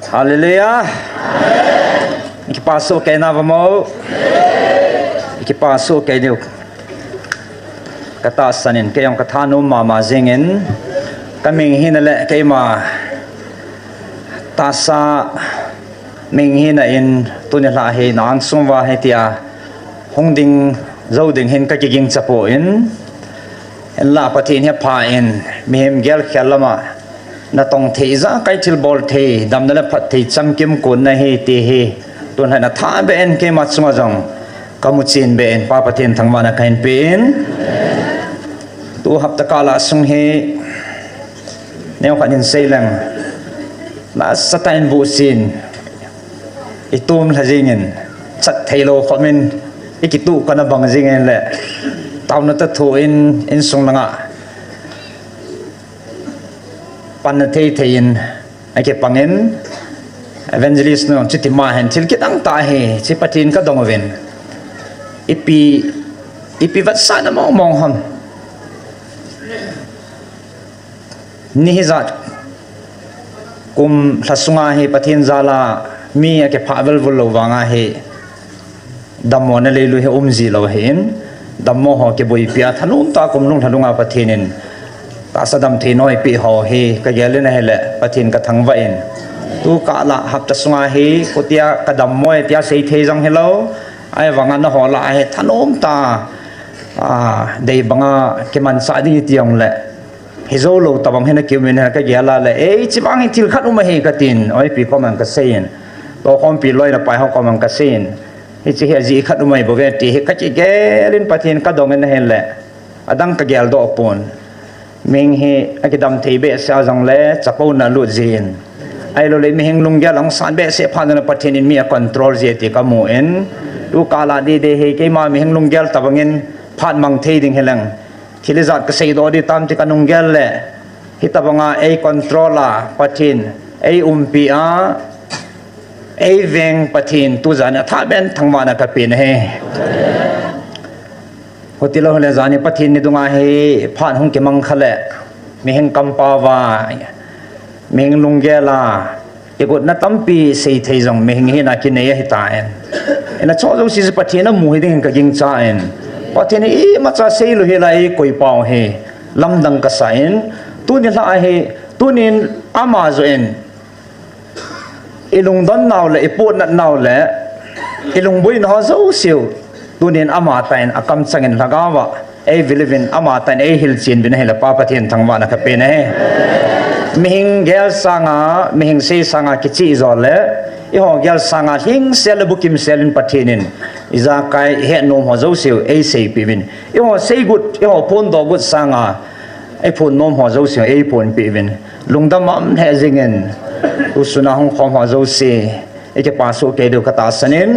Hallelujah. Ikipaso kay na mo. Ikipaso kay Diyo. Katasanin kayong katano mamazingin. Kaming hinala kay ma tasa ming hinain tunilahi na ang sumwahe tiya hongding zoding hin kakiging chapuin. En la patin he pain mihim gel khalama na tong theiza kai til bol the dam na phat thei chamkim kun na he te he tun hana tha be en ke mat suma jong kamuchin be en pa patin thangma na kain pin tu hapta kala sung he neo khanin seilang na satain bu sin itum lajingin chat thailo khomin ikitu kana bang jingen le tauna ta thu in sung langa pan thei thein ake pangin evangelist no chitima hen thil kitang ta he chipatin ka dongoven ipi wat sana mong ham nihizat kum lasunga he pathin zala mi ake phavel vul wanga he dammo na leilu he umzi lo hen dammo ho ke boi pia thanum ta kum lung thalunga pathinin ta sadam thinoi pi ho he ka gelen hele pathin ka thangwa in tu ka la hapta sunga he kotia ka dammoi tia sei the jang hello ai wanga na ho la he thanum ta dei banga ke man sa di tiang le hizolo tabang hena kimin ka gela le chibang hin thil khat uma he ka tin oi pi ko man ka sein to khom pi loi na pai ho ko man ka sein hi chi he ji khat umai bo ve ti he ka chi gelin pathin ka dong en hen le adang ka gel do pon ming he akidam thei be sa jang le chapo na lu jin ai lo le mi heng lung gel ang san be se phan na pathin in mi a control je ti ka mu en tu kala di de he ke ma mi heng lung gel tabangin phan mang thei ding helang thilizat ka sei do di tam ti kanung gel le hitabanga ei controller pathin ei umpi a ei veng pathin tu jana tha ben thangwana ka pin he hotilo hole jani pathin ni dunga he phan hong ke mang khale mi heng kampawa mi heng lunggela egot na tampi sei thei jong mi heng hina ki nei hi ta en ena cho jo si pathin na mu hi ding ka ging cha en pathin e ma cha sei lu he lai koi pau he lamdang ka sa en tu ni la he tunin ama zo en ilung don naw le ipot na naw le ilung bui na zo siu tunin ama tain akam changin lagawa ei vilivin ama tain ei hilchin bin hela pa pathin thangwa na ka pe ne mihing gel sanga mihing se sanga kichi zole i ho gel sanga hing sel bukim selin pathinin iza kai he nom ho zo siu ei sei pibin i ho sei gut i ho pon do gut sanga ei phun nom ho zo siu ei pon pibin lungdam am he jingen usuna hong khom ho zo si eke paso ke do kata sanin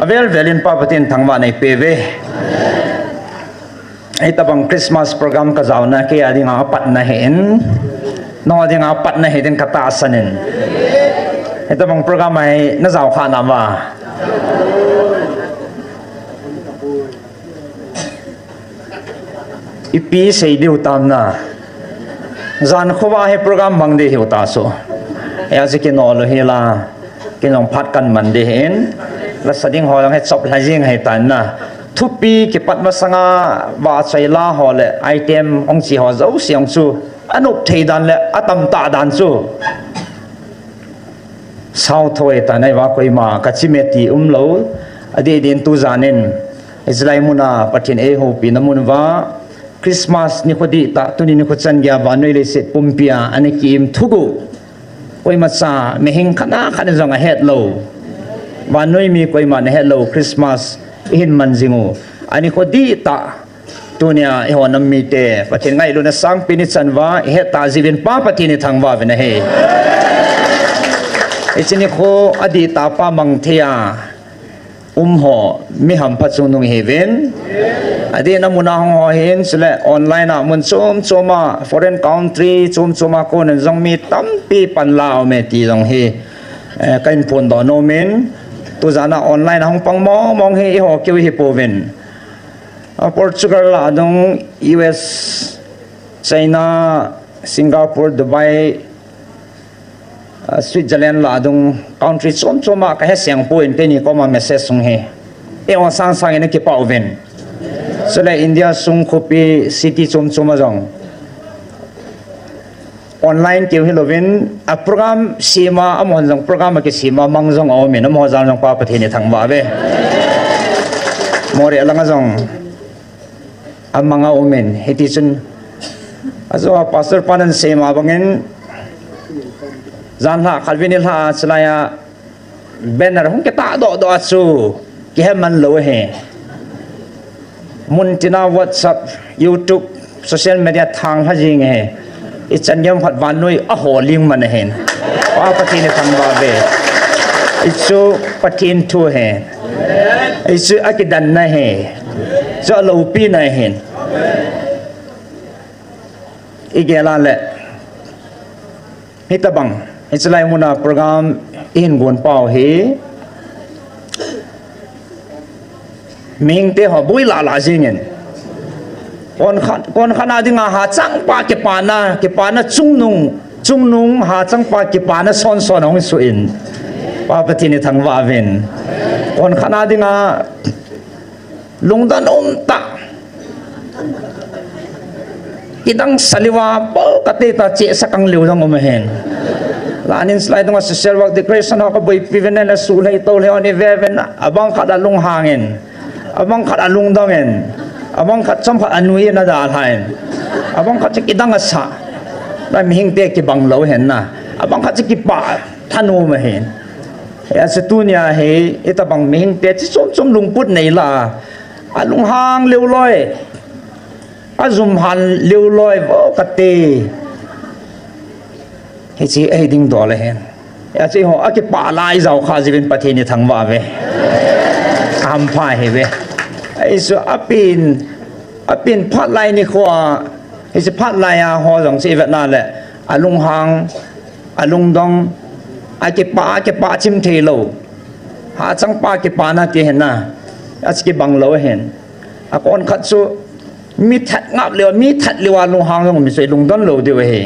avel velin pa patin thangwa nei peve ai tabang Christmas program ka zauna ke adinga pat na hen no adinga pat na hedin kata sanin ai tabang program ai na zaw kha na ma ipi sei diu tam na zan khowa he program mang de hiu ta so ya se ke no lo hela ke nong phat kan man de hen la sading ho lang he chop la jing he tan na thupi ke pat ma sanga wa chai la ho le item ong chi ho zo siang chu anup thei dan le atam ta dan chu sau thoi ta nai wa koi ma ka chi me ti lo ade din tu zanin israel muna pathin e ho pi namun wa Christmas ni khodi ta tuni ni khochan gya ba noi le set pumpia ani kim thugu koi ma sa mehing khana khana jong a het lo ba noi mi koi ma ne hello Christmas in manjingu ani khodi ta tunia e ho nam mi te pathin ngai lu na sang pini chanwa he ta jibin pa patini thangwa ve na he ichini kho adi ta pa mang thea ho mi ham pha chung nung heaven adi na muna hong ho hin sele online a mun choma foreign country choma ko na jong mi tam pi pan lao me ti jong he kain phone do no men tu jana online hong pang mong he ho ke hi poven Portugal la dong US China Singapore Dubai Switzerland la dung country chom ka he siang point te ni ko ma message sung he e wa sang sang ene ki pau ven so la India sung khopi city chom jong online ke hilovin a program sima amon jong program ke sima mangjong aw me nam ho jang pa pa the ni thang ba ve more alanga jong amanga omen heti chun azo pastor panan sema bangin zanha khalvinil ha chlaya banner hong ke ta do chu ke man lo he mun tina WhatsApp YouTube social media thang ha jing he ichan yam phat van noi a ho ling man hen pa pati ne thang ba ve ichu patin thu he ichu akidan na he zo lo pi na hen igela le hitabang Islay muna program in gun pao he ming te ho bui la jingen kon khana dinga ha chang pa ke pana chung nung ha chang pa ke pana son hong su in pa pati ni thang wa ven kon khana dinga lungdan ta kidang saliwa po katita che sakang liu dong hen lanin slide ng social work declaration ha ka boy pivenen na sulay to leon even abang kadalung hangin abang kadalung dongen abang kat sampa anui na dalhain abang kat kidang asa na mihing te ki banglo hen na abang kat ki pa thanu ma hen ya setunya he ita bang mihing te chi som lungput nei la alung hang liu loi azum han liu loi bo kate he chi ai ding do le hen ya chi ho a ki pa lai zau kha jibin pathe ni thang wa ve am pha he ve ai so apin phat lai ni kho he chi phat lai a ho jong si vet na le alung hang alung dong a ki pa chim the lo ha chang pa ki pa na ti hen na a chi bang lo hen a kon khat su mi that ngap le mi that le wa lung hang jong mi sei lung don lo de we he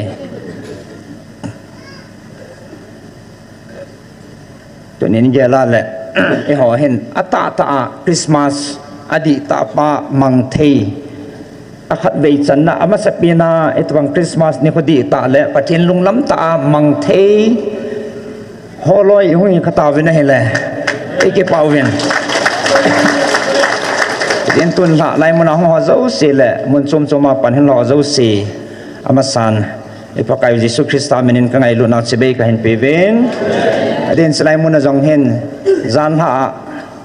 ตัวนี้นี่แหละแหละไอ้หอเห็นอัตตาคริสต์มาสอดีตาปามังเทอขัดเวจันนะอามาสปีนาไอ้ตัวคริสต์มาสนี่พอดีตาแหละปะเทียนลุงล้ำตามังเทฮอลอยหุ่นขตาวินให้แหละไอ้เก็บเป่าวินเรียนตุนละลายมันเอาหัวเจ้าเสียแหละมันชมมาปันให้หล่อเจ้าเสียอามาสันไอ้พระกายยิสุคริสต์ามินินกังไงลุนักเสบีกันเห็นเปเวนเดินสลายมุนจงเห็นจานหา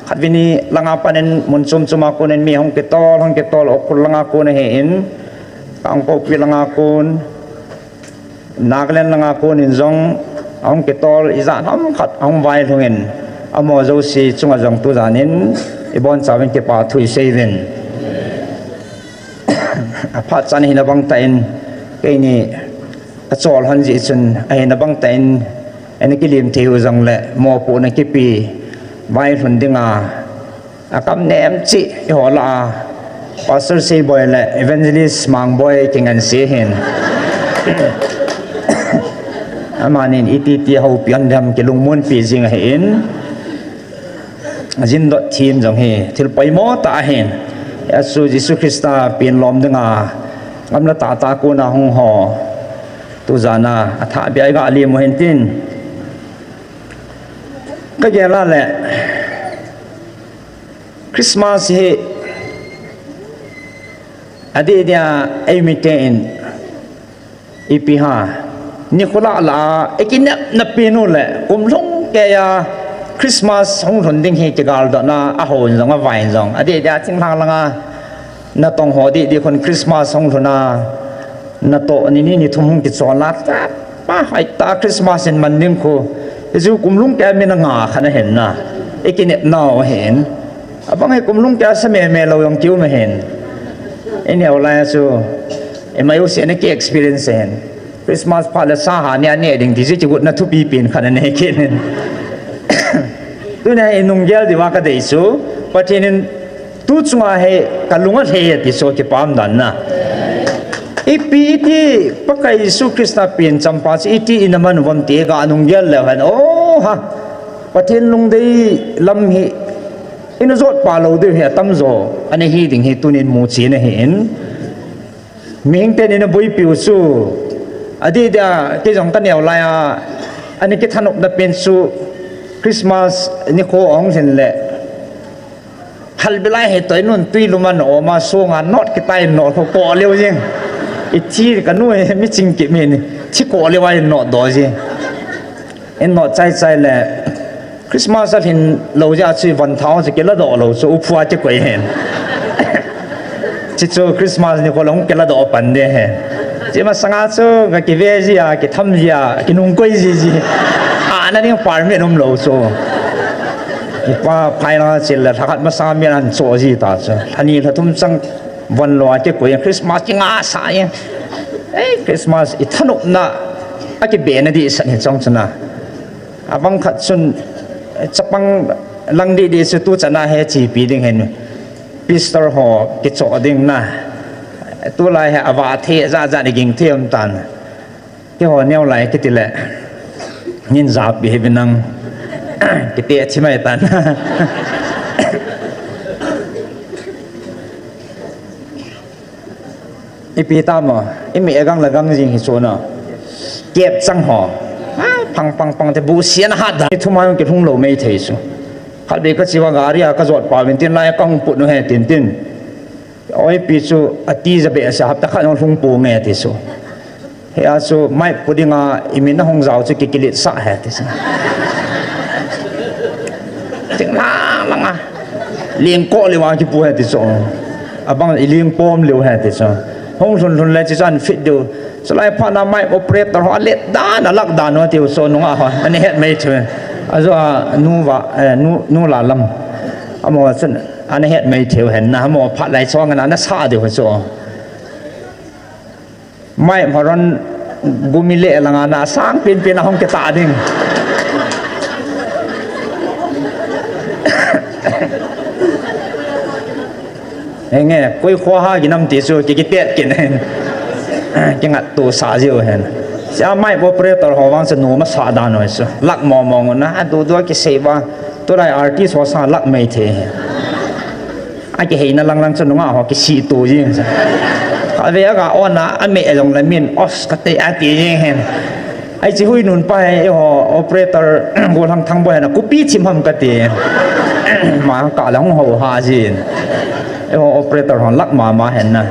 ขัดวินีลังอาปันมุนชมมาคนมีห้องเกตอลอกุลลังอาคนเห็นกังปกวิลังอาคนนักเล่นลังอาคนจงห้องเกตอลอีจานห้องขัดห้องไวทงเห็นอโมโจซีจงจงตัวจานินอีบอนสาวินเก็บปาทุยเซเวนพัดจันหินบังเตนไอ้นี่กระโจลหันจิจุนไอ้นบังเตนอันนี้กิเลมเทวจังเลยมอปูนักปีใบหุ่นดิงากำเนมจิหัวลาพาสเตอร์ซีบอยเลยเอเวนเจลิสมังบอยกิงันเสียเห็นอามานินอิติเขาเปลี่ยนทำกิลุงมุนปีจิงเห็นจินดอทีมจังเฮทิลไปมอตาเห็นยิสุคริสต์เปลี่ยนลมดิงากำลังตากูนาหงหอตุจานาอัฐบิไอกาลีมุเห็นตินก็แย่ละแหละคริสต์มาสเฮอดีตเนี่ยไอ้มิเตนอีพีห้านี่คนละละไอ้กินเนี่ยนับปีนู่นแหละกุมลงแกยาคริสต์มาสของคนดิ้งเฮจิกาลดนะอาโหนจังว่าไหวจังอดีตเนี่ยทิ้งทางละงาน่ะต้องหัวดีคนคริสต์มาสของคนน่ะน่ะโตนี่ทุ่มหุ่นกิจสอนลัดป้าไอ้ตาคริสต์มาสมันนิ่งคูจูกุมลุงแกมีนางาขนาดเห็นนะไอ้กินเนี่ยน่าเห็นบางไอ้กุมลุงแกสมัยเรายังจิ้วไม่เห็นไอ้เนี่ยอะไรจูไอ้มาอยู่เสียในกี่ experience เห็นคริสต์มาสพาเลสาหาเนี่ยดิ่งที่จะกุดนัทุบีปีนขนาดนี้กินตัวนี้ไอ้นุ่งเยลดีว่าก็ได้จูประเทศนี้ตู้จงอาให้กันลุงอาเฮียที่โซกิปามดันนะ ipi ti pakai Yesus Kristus pin champa chi iti inaman wam te ga anung gel le han o ha pathin lung dei lam hi inu zot pa lo de he tam zo ani hi ding hi tunin mu chi na hin ming ten ina boi piu su adi da ke jong ta neu la ya ani ke thanop da pen su Christmas ni ko ong sin le hal belai he toy nun tui luman o ma so nga not ki tai no ko leu jing ichi ka nu he mi ching ki me ni chi ko le wai no do ji en no chai chai le Christmas at hin lo ja chi van thao chi ke la do lo so upwa chi koi hen chi cho Christmas ni ko long ke la do pan de he chi ma sanga cho ga ki ve ji ya ki tham ji ya ki nung koi ji a na ni par me nom lo so pa pai la chi la thakat ma sa me an so ji ta cha ani la tum chang van lo ke koi Christmas chi nga sa ye Christmas i thanuk na a ki be na di san he chong chana abang khat chun chapang lang di su tu chana he chi pi ding hen pistor ho ki cho ding na tu lai ha awa the za za de ging them tan ki ho neu lai ki ti le nin za bi he binang ki te chi mai tan ipi ta mo imi agang lagang jing hi so na kep chang ho pang te bu sian ha da thu ma ke thung lo mei thei su khal be ka chiwa ga ria ka zot pa ben tin lai kang pu no he tin tin oi pi chu ati za be sa hap ta kha no thung pu nge ti su he a su mai pudinga imin na hong zau chu ki kilit sa he ti sa ting la langa lieng ko le wa ki pu he ti so abang iling pom le he ti so hong sun le chi san fit do so lai pa na mai operator ho let da na lak da no ti so no nga ho ani het mai thwe azo nu wa nu la lam amo san ani het mai theu hen na mo phat lai song na sa de ho so mai maron gumile langa na sang pin pin hong ke ta ding nghe quay khoa ha cái năm tỷ số cái tiết cái này cái ngặt tổ xả diệu hen sao mai operator họ vang sẽ nô mà xả đàn rồi sao lắc mò mò nó đồ đồ cái xe ba tôi lại artist họ xả lắc mấy thế ai cái hình nó lăng lăng cho nó họ cái xì tổ gì cái về cái on á anh mẹ dòng lại miền os cái tê ai tí gì hen ai chỉ huy nôn bay họ operator vô thằng thằng bay là copy chim hầm cái tê mà cả là không hậu hà gì operator hon lak ma hen na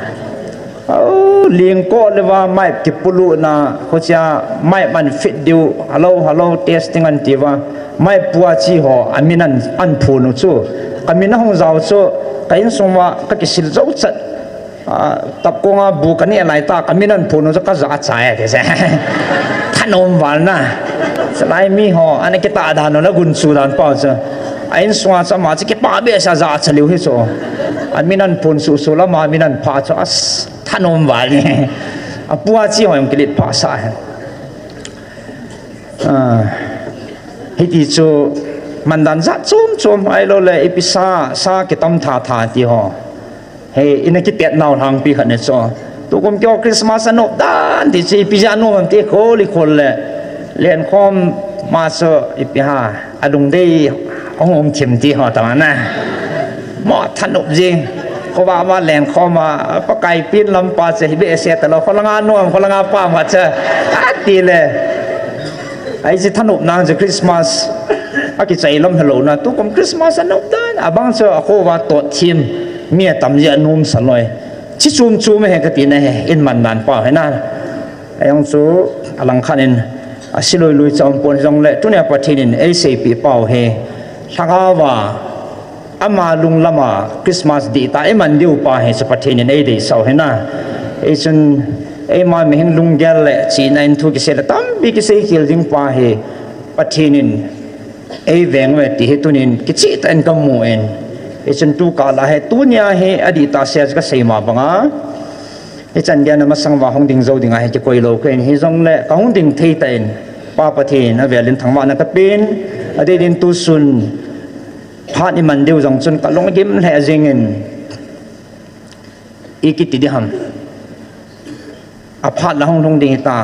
lieng ko lewa mai ki pulu na khocha mai man fit diu hello testing an tiwa mai puwa chi ho aminan an phu nu chu kamina hong zau chu kain songwa ka ki sil zau chat tap ko nga bu kani lai ta kaminan phu nu ka za cha ke se thanom wal na salai mi ho ane ki ta da no na gun su dan pa cha ain swa cha ma chi ki pa be sa za chaliu hi so aminan pun su la ma minan pha cho as thanom wal ni apua chi hoyam kilit pha sa hi ti chu mandan za chum ai lo le episa sa ki tam tha ti ho he ina ki pet naw hang pi khan ne so tu kom kyo Christmas anop dan ti chi pija no am ti kholi khol le len khom ma so ipiha adung dei ong chim ti ho ta naมอถนุบจริงเขาว่ามาแหลงคอมาปะไก่ปีนลำปาเสียเบเสียแต่เราคนละงานน่วมคนละงานป้ามาเจอตีเลยไอ้ที่ถนุบนางจะคริสต์มาสอากิใจลำฮัลโหลนะตู้กมคริสต์มาสสนุกด้านบางเจ้าเขาว่าตัวทีมเมียตำเยอะนุ่มสลอยชิซูมไม่เห็นกตินะเฮอินมันป้าให้น่าไอ้ยังสู้อลังคันินสิลุยจอมปนจงเละตุเนี่ยประเทศนินเอเซียปีเป่าเฮชักว่าอามาลุงละมาคริสต์มาสดีตาเอ็มันดิวป้าเฮสปะเทนินเอเดีสาวเฮน่าเอจนเอมาไม่เห็นลุงแกเละจีนันทุกิเสละตั้มบีกิเสกเลิงป้าเฮปะเทนินเอเวงเวติเฮตุนินกิจิตันกัมมูเอ็นเอจนตุกาลาเฮตุเนียเฮอดีตาเสียก็เสียมาบังอ่ะเอจันเดียนมาสังวาหงดิงโจดิงไอจะกวยโลเกนเฮจงเละก็หงดิงเทตันป้าปะเทนเวลินทั้งวันนักเป็นอดีดินตุสุนพานี่มันเดียวจงจนกะลงยิ้มแหลจิงเงินอีกิติดิฮัม อภัดละห้องทงดีตา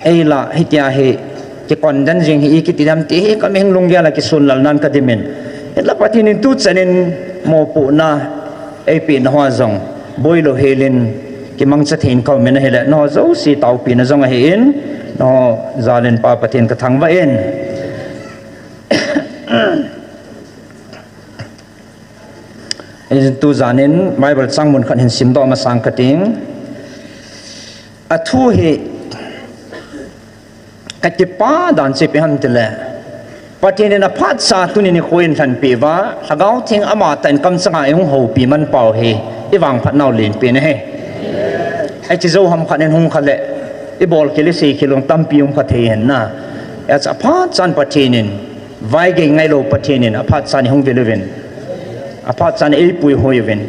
เอละฮิตยาเฮจะก่อนดันจิงฮีกิติดามตีเฮก็ไม่เห็นลงยาละกิสุนลัลนันก็ดิเมนเห็นละปฏินิตุจันินโมปุนาเอปีนหัวจงบอยโลเฮลินกิมังจะถิ่นเขาเมนเฮละนอเจ้าสีเตาปีนจงเฮอินนอซาเลนปาปฏินกระทังว่าเอ็นtu zanin Bible sang mun khan hin sim do ma sang kating athu hi katipa dan se pe han tele patin na phat sa tu ni khoin than pe wa hagau thing ama tan kam sanga yong ho pi man pau he iwang phat nau len pe ne he ai chi zo ham khan hung khale I bol kili se kilong tam pi yong phathe hen na as a phat san patinin vai ge ngai lo patinin a phat san hung veluvin a phat san e pui hoyven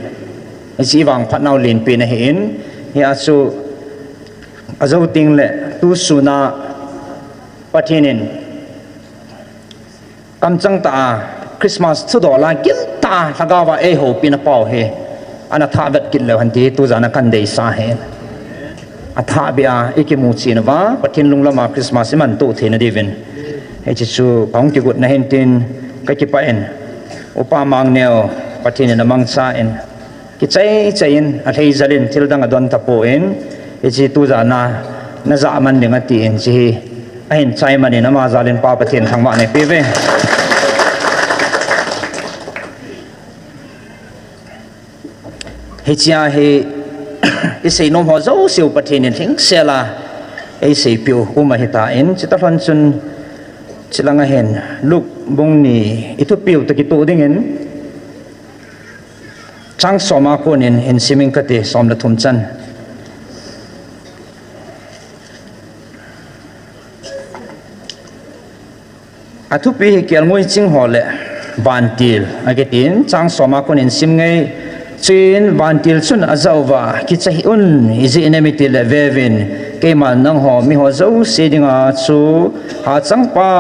si wang phat nau len pe na hen hi asu azo ting le tu suna patinin kam chang ta Christmas chu do la kin ta hagawa e ho pin pau he ana tha vet kin le han ti tu jana kan dei sa he a tha bia ikimu chin wa pathin lunglama Christmas man tu thena divin he chi chu pang ti gut na hen tin ka ki pa en upa mang neo pathin na mang sa en ki chai in a thei zalin thil dang adon ta po en he chi tu jana na za man ninga ti en chi a hen chai man in ama zalin pa pathin thangwa ne pe ve he chia he isei nom ho zo siu pathin in thing sela ei sei piu uma hita in chita thon chun chilanga hen luk bung ni itu piu ta ki tu ding in chang soma ko nin in siming kate som la thum chan athu pi hi kyal ngoi ching ho le bantil agetin chang soma ko nin sim ngai chin bantil chun azawa ki chahi un izi enemy le vevin keima nang ho mi ho zo sedinga chu ha changpa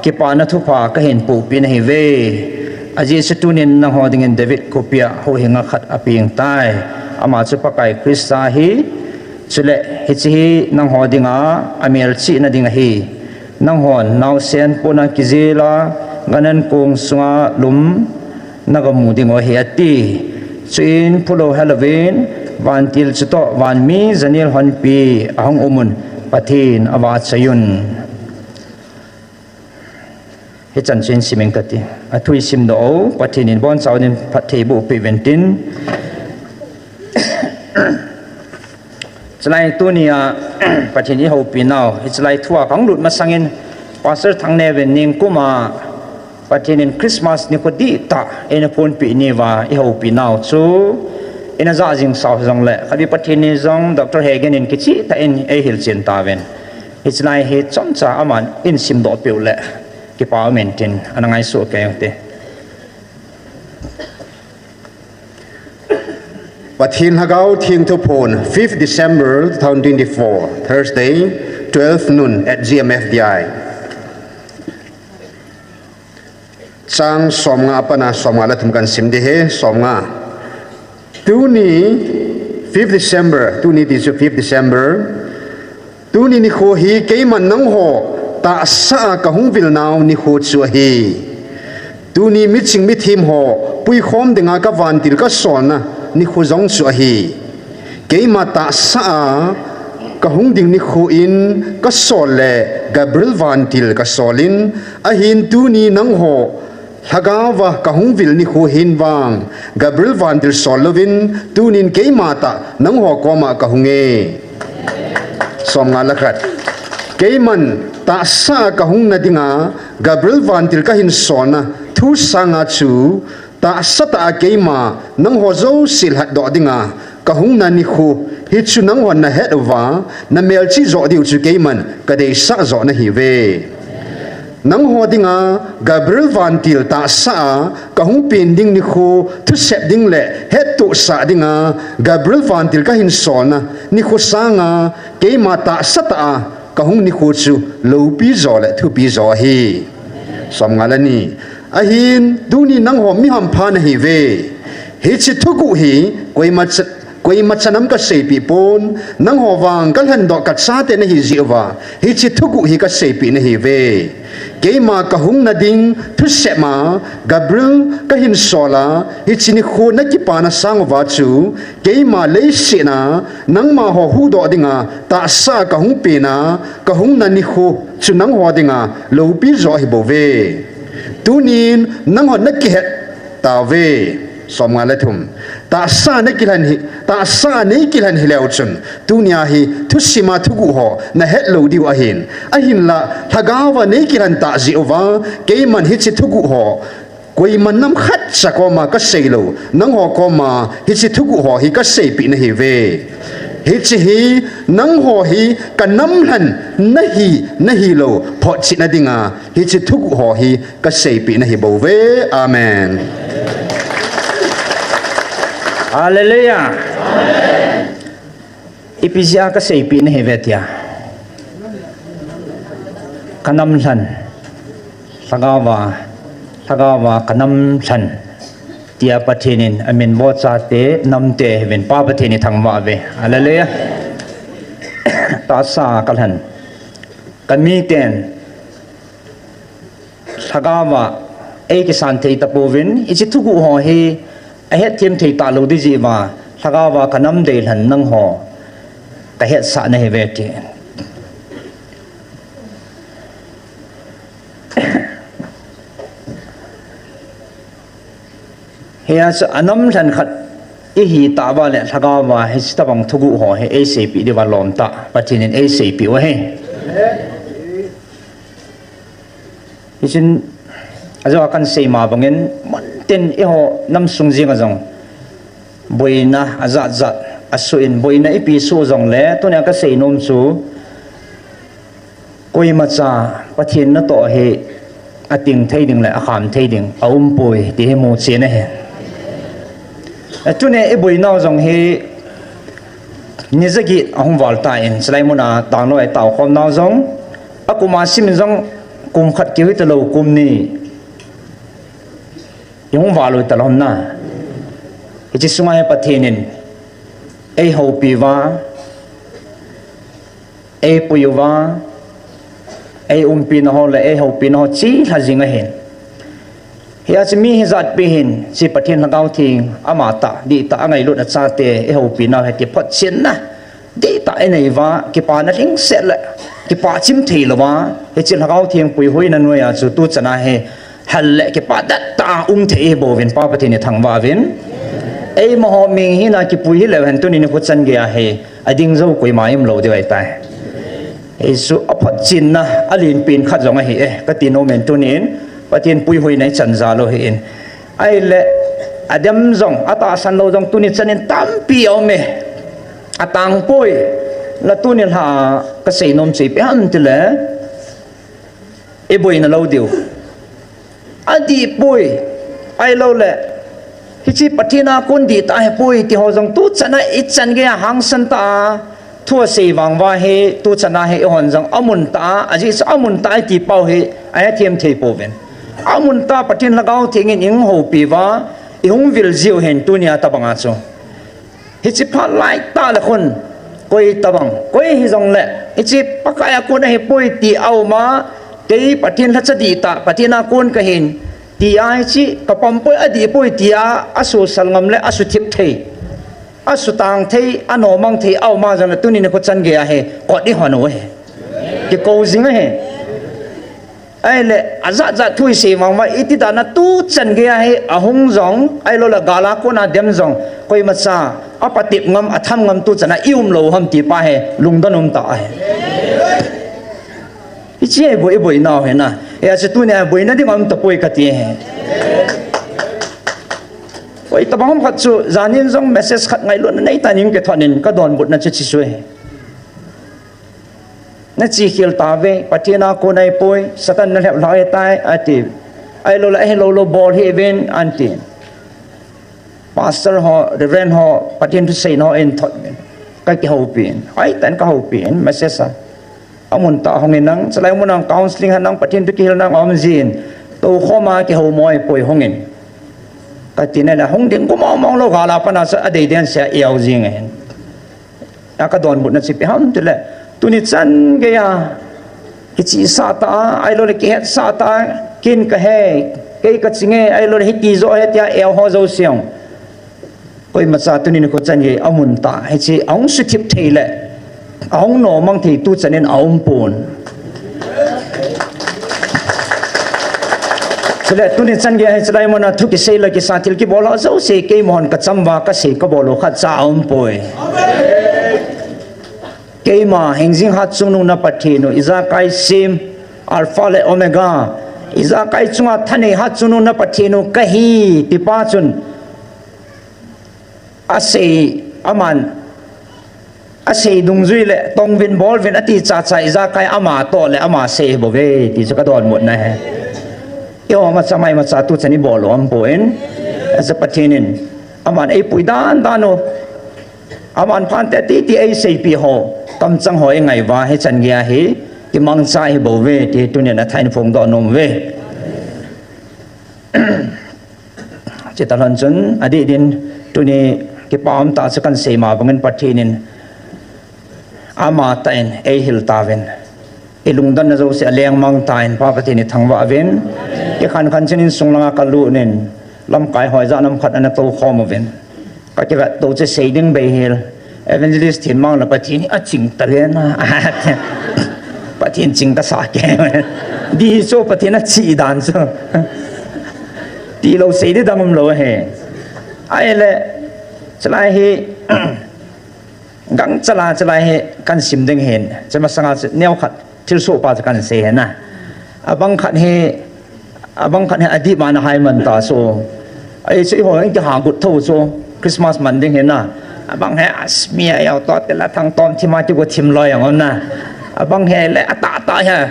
ki pa na thu pa ka hen pu pin hi ve aji situnin nang ho ding David kopia ho hinga khat aping tai ama chu pakai Krista hi chule hi chi nang ho dinga amel chi na dinga hi nang hon naw sen pona kizela nganan kong sunga lum nagamu dingo hi ati chin pulo Halloween van til chuto van mi zanil hon pi ahong umun pathin awa chayun he chan chin simeng kati athui sim do pathin in bon chawnin phathe bu pi ventin chlai tunia pathin hi ho pi naw he chlai thua kang lut ma sangin pastor thangne ven ning kuma pathin in Christmas ni ko di ta ena pon pi ni wa i ho pi naw chu ina za jing saw jong le khabi pathin ni jong Dr. Hagen in kichi ta in e hil chen ta ven it's like he chom cha aman in sim do piu le ki pa mentin anangai su ke te pathin hagau thing to phone 5th December 2024 Thursday 12 noon at GMFDI chang somnga apana somnga la thumkan simde he somnga tuni 5th December tuni ti 5th December tuni ni kho hi keiman nang ho ta sa ka hungvil naw ni kho chu hi tuni miching mithim ho pui khom denga ka van til ka sona ni kho jong chu hi keima ta sa ka hungding ni kho in ka sole Gabriel van til ka solin a hin tuni nang ho hagawa kahungvil ni khu hinwang Gabriel van der Solovin tunin keimata nang ho koma kahunge somnga lakhat keiman ta sa kahung na dinga Gabriel van der ka hin sona thu sanga chu ta sata keima nang ho zo sil hat do dinga kahung na ni khu hi chu nang hon na het wa na mel chi zo diu chu keiman ka dei sa zo na hi ve nang ho dinga Gabriel van til ta sa ka hung pin ding ni khu thu sep ding le het tu sa dinga Gabriel van til ka hin sona ni khu sanga ke ma ta sata ka hung ni khu chu lo pi zo le thu pi zo hi som ngala ni a hin du ni nang ho mi ham pha na hi ve hi chi thu ku hi koi ma koi machanam ka seipi pon nang howang kal han do kat sa te na hi ziwa hi chi thugu hi ka seipi na hi ve keima ka hung na ding thu sema gabriel ka hin sola hi chini khu na ki pana sang wa chu keima le sina nang ma ho hu do dinga ta sa ka hung pe na ka hung na ni khu chu nang ho dinga lo pi zo hi bo ve tunin nang ho na ki het ta ve som nga le thum ta sa ne kilan hi ta sa ne kilan hi leo chun tunia hi thusima thugu ho na het lo diu ahin la thagawa ne kilan ta zi ova ke man hi chi thugu ho koi man nam khat sa ko ma ka sei lo nang ho ko ma hi chi thugu ho hi ka sei pi na hi ve hi chi hi nang ho hi ka nam han na hi lo pho chi na dinga hi chi thugu ho hi ka sei pi na hi bo ve amen. Hallelujah. Ipizia ka seipi na hevetia. Kanamlan. Sagawa kanamlan. Tia patinin amin bo sa te namte heven pa patini thangwa ve. Hallelujah. Tasa kalhan. Kamiten. Sagawa ay kisante itapuvin. Ichitugu ho hi ahet thiam thei ta lo di ji ma thagawa kanam de han nang ho ka het sa na he ve ti he as anam than khat i hi ta ba le thagawa he sta bang thugu ho he acp di wa lom ta patinin acp wa he isin ajo akan sei ma bangin ten iho nam sung jing ajong boina azat asuin boina ipi su jong le to ne ka sei nom chu koi macha pathin na to he ating thei ding le akham thei ding aum pui ti he mo che na he tu ne e boina jong he ni zagi ahum walta in selaimuna tang lo ai taw khom na jong akuma sim jong kum khat ki wi to lo kum ni yung valo talon na iti sungay patinin ay hopiwa ay puyuwa ay umpi na ho la ay hopi na ho chi hazingahin hiya si mi hizat pihin si patin lagaw ting amata di ta angay lut at sate ay hopi na hati pot sin na di ta ay naiwa kipa na ring set la kipa chim thi lawa iti lagaw ting puyuhoy na nuya su tu chana he halle ke padat ta the bovin pa patini thangwa vin ei mo mi hi na ki pui hi le han tu ni ni phuchan ge a he ading zo koi maim lo de ai tai ei su aphat chin na alin pin khat zonga hi e ka ti no men tu nin patin pui hoi nai chan za lo hi in ai le adam zong ata san lo zong tu ni chanin tam pi o me atang pui la tu ni ha ka sei nom sei pe han ti le e boi na lo diu adi pui ai lo le hichi patina kun di ta he pui ti ho jong tu chana I chan ge hang san ta thua sei wang wa he tu chana he hon jong amun ta aji sa amun ta ti pau he ai thiam thei po ven amun ta patin lagaw thingin ing ho pi wa I hung vil ziu hen tu nia ta banga chu hichi pha lai ta la khun koi ta bang koi hi jong le hichi pakaya kun he pui ti au ma cái patin hết di ta patin akun kahin ti ai chi kapam poi adi poi tia asu salngam le asu thip thei asu tang thei ano mang thei au ma jana tuni ne ko chan ge a he ko di hono he ke ko jing he ai le aza thui se mang ma iti da na tu chan ge a he ahung jong ai lo la gala ko na dem jong koi ma cha apatip ngam atham ngam tu chana ium lo ham ti pa he lungdanum ta he ichi ai boi naw he na e a tu ne boi na ding am ta poi ka ti he oi ta bang khat chu zanin jong message khat ngai lon nei ta ning ke thonin ka don but na chi chi sui na chi khil ta ve patina ko nai poi satan na lep lai tai ati ai lo la he lo ball he event anti pastor ho reverend ho patin to say no in thot ka ki ho pin ai tan ka ho pin message sa amun ta hongin nang salai mun nang counseling hanang patin to ki hil nang om zin to khoma ki ho moi poi hongin cái tin này là không đến cũng mong lâu gà là phần nào sẽ để đến sẽ yêu gì nghe cái đoàn bút nó chỉ biết hâm tức là tu ni chân cái cái chỉ sa ta ai lo cái hết sa ta kinh cái hay cái gì nghe ai lo hết tí rồi hết ya yêu họ giàu xiong coi mà sa tu ni có chân gì ông muốn ta hay chỉ ông sẽ tiếp thế lệ ông nó mang thì tu chân nên ông buồn cho nên tu ni chân cái hay chỉ mà nó thu cái xây là cái sa til cái bỏ lỡ giàu xây cái mòn cái chăm và cái xây cái bỏ lỡ khát sa ông bồi cái mà hình dung hạt chung nung na pati no iza kai sim alpha le omega iza kai chunga thane hạt chung nung na pati no kahi tipa chun ase aman ase dung zui le tong vin bol vin ati cha cha iza kai ama to le ama se bo ve ti cha ka don mot na he yo ma samai ma cha tu chani bol om poen as patinin aman ei puidan dano aman phan te ti ei sei pi ho cầm trăng hỏi ngày và hay chân gia hí cái mang sai bảo vệ thì tôi nhận là thành phong đỏ nôm về chỉ ta lần chân ở đây đến tôi này cái bao ta sẽ cần xem mà bằng phát triển nên ama tain ai hil ta ven ai lung dan zo se leng mang tain pa phát triển thằng vợ ven cái khăn khăn chân sung langa kalu nên lâm cái hỏi ra lâm khát anh tôi kho mà ven cái vật tôi sẽ xây dựng bề hil evangelist thiên mang là bắt thiên chỉnh ta lên bắt thiên chỉnh ta sao cái đi số bắt thiên chỉ đàn số đi lâu xây đi đâm lâu hè ai lẽ cho lại he gắng cho lại he căn sim đinh hen cho mà sang neo khát thiếu số ba cho căn xây hen na abang khát he adi mà hai mình ta số ai sẽ hỏi cái hàng cột thâu số Christmas mình đinh hen na bang he asmia ao to te la thang tom thima chu ko thim loi ang na bang he le ata ha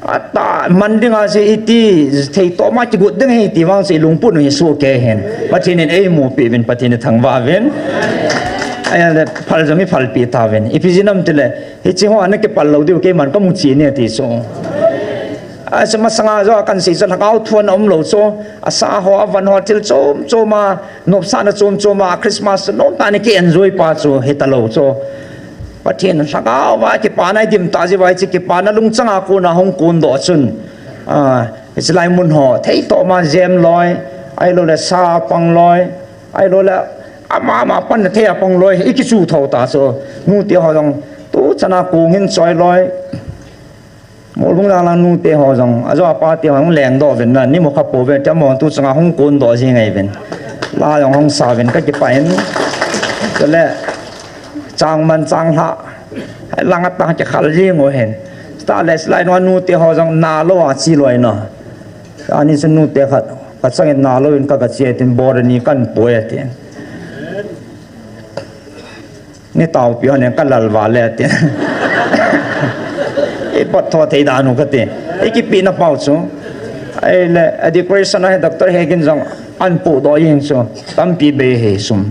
ata man ding a se iti thei to ma chu ding he ti wang se lungpun ni su ke hen pathin en mu pi ben pathin thang wa ven ai le phal jami phal pi ta ven ipijinam te le hi chi ho an ke pal lo diu ke man ko mu chi ne ti so sama sanga zo kan si zan hau thuan om lo so asa ho van ho til choma nop sa na choma Christmas no ta ni ke enjoy pa cho hetalo so pathin sanga wa ki pa nai dim ta ji wai chi ki pa na lung changa ko na hong kun do chun it's like mun ho thei to ma jem loi ai lo la sa pang loi ai lo la ama pan the pang loi iki chu tho ta so mu ti ho dong tu chana ku ngin choi loi mỗi lúc nào nu tê họ rằng à do ba tê họ cũng lẻn đỏ bên này, nếu mà khắp bộ bên trong mòn tu sang không côn đỏ gì ngày bên, la rằng không xả bên cái bài cho nên trang man trang hạ, hay lăng ta chỉ khal gì ngồi hen, ta lại lại nói nu tê họ rằng nà lo à chi loài nọ, anh ấy nu tê khát, bắt sang nà lo bên cái gì tên bò này căn bồi tiền, này tàu biểu này căn lal vào lẹ tiền bắt thua thấy đàn nó cái tiền, cái pin nó bao số, ai là decoration này doctor Hagen rằng ăn phụ đó yên số, tâm pi bê hệ sum,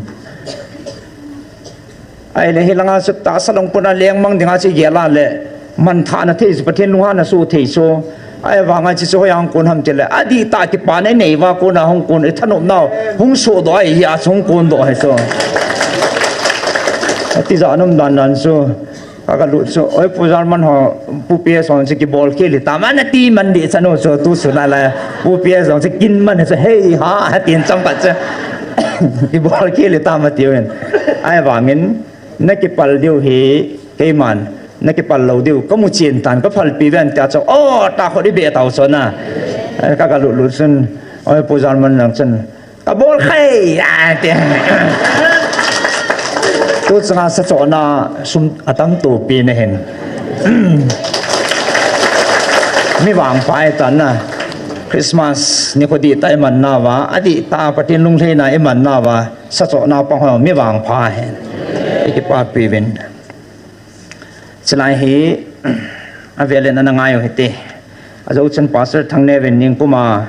ai là hiện lang sụt ta salong puna liang mang dengan si gela le, man thà nó thấy bắt thiên luha nó số thấy số, ai vang ai chỉ số yang con ham chele, adi ta cái pan này va con nào hong con, thân ông nào hong số đó ai ya hong con đó hay số, tí giờ nó đàn số các lũ số ôi pujan man họ pupia song chỉ ball kia thì ta mana ti man đi sao nó số tu số là pupia song chỉ kinh man sẽ hey ha tiền trong bát chứ cái ball kia thì ta mà tiêu hen ai vàng mình nãy cái pal điều hi cái man nãy cái pal lâu điều có một chuyện tàn có pal pi ven ta cho ta họ đi bể tàu số na các lũ sun ôi pujan man lang sun cái ball khay tiền tu sang sa cho na sum atam tu pi ne hen mi wang pai tan na Christmas ni ko di tai man na wa adi ta patin lung the na e man na wa sa cho na pang ho mi wang pha hen ki pa pi ven chlai hi avele na ngai ho hete azo chen pastor thang ne ven ning kuma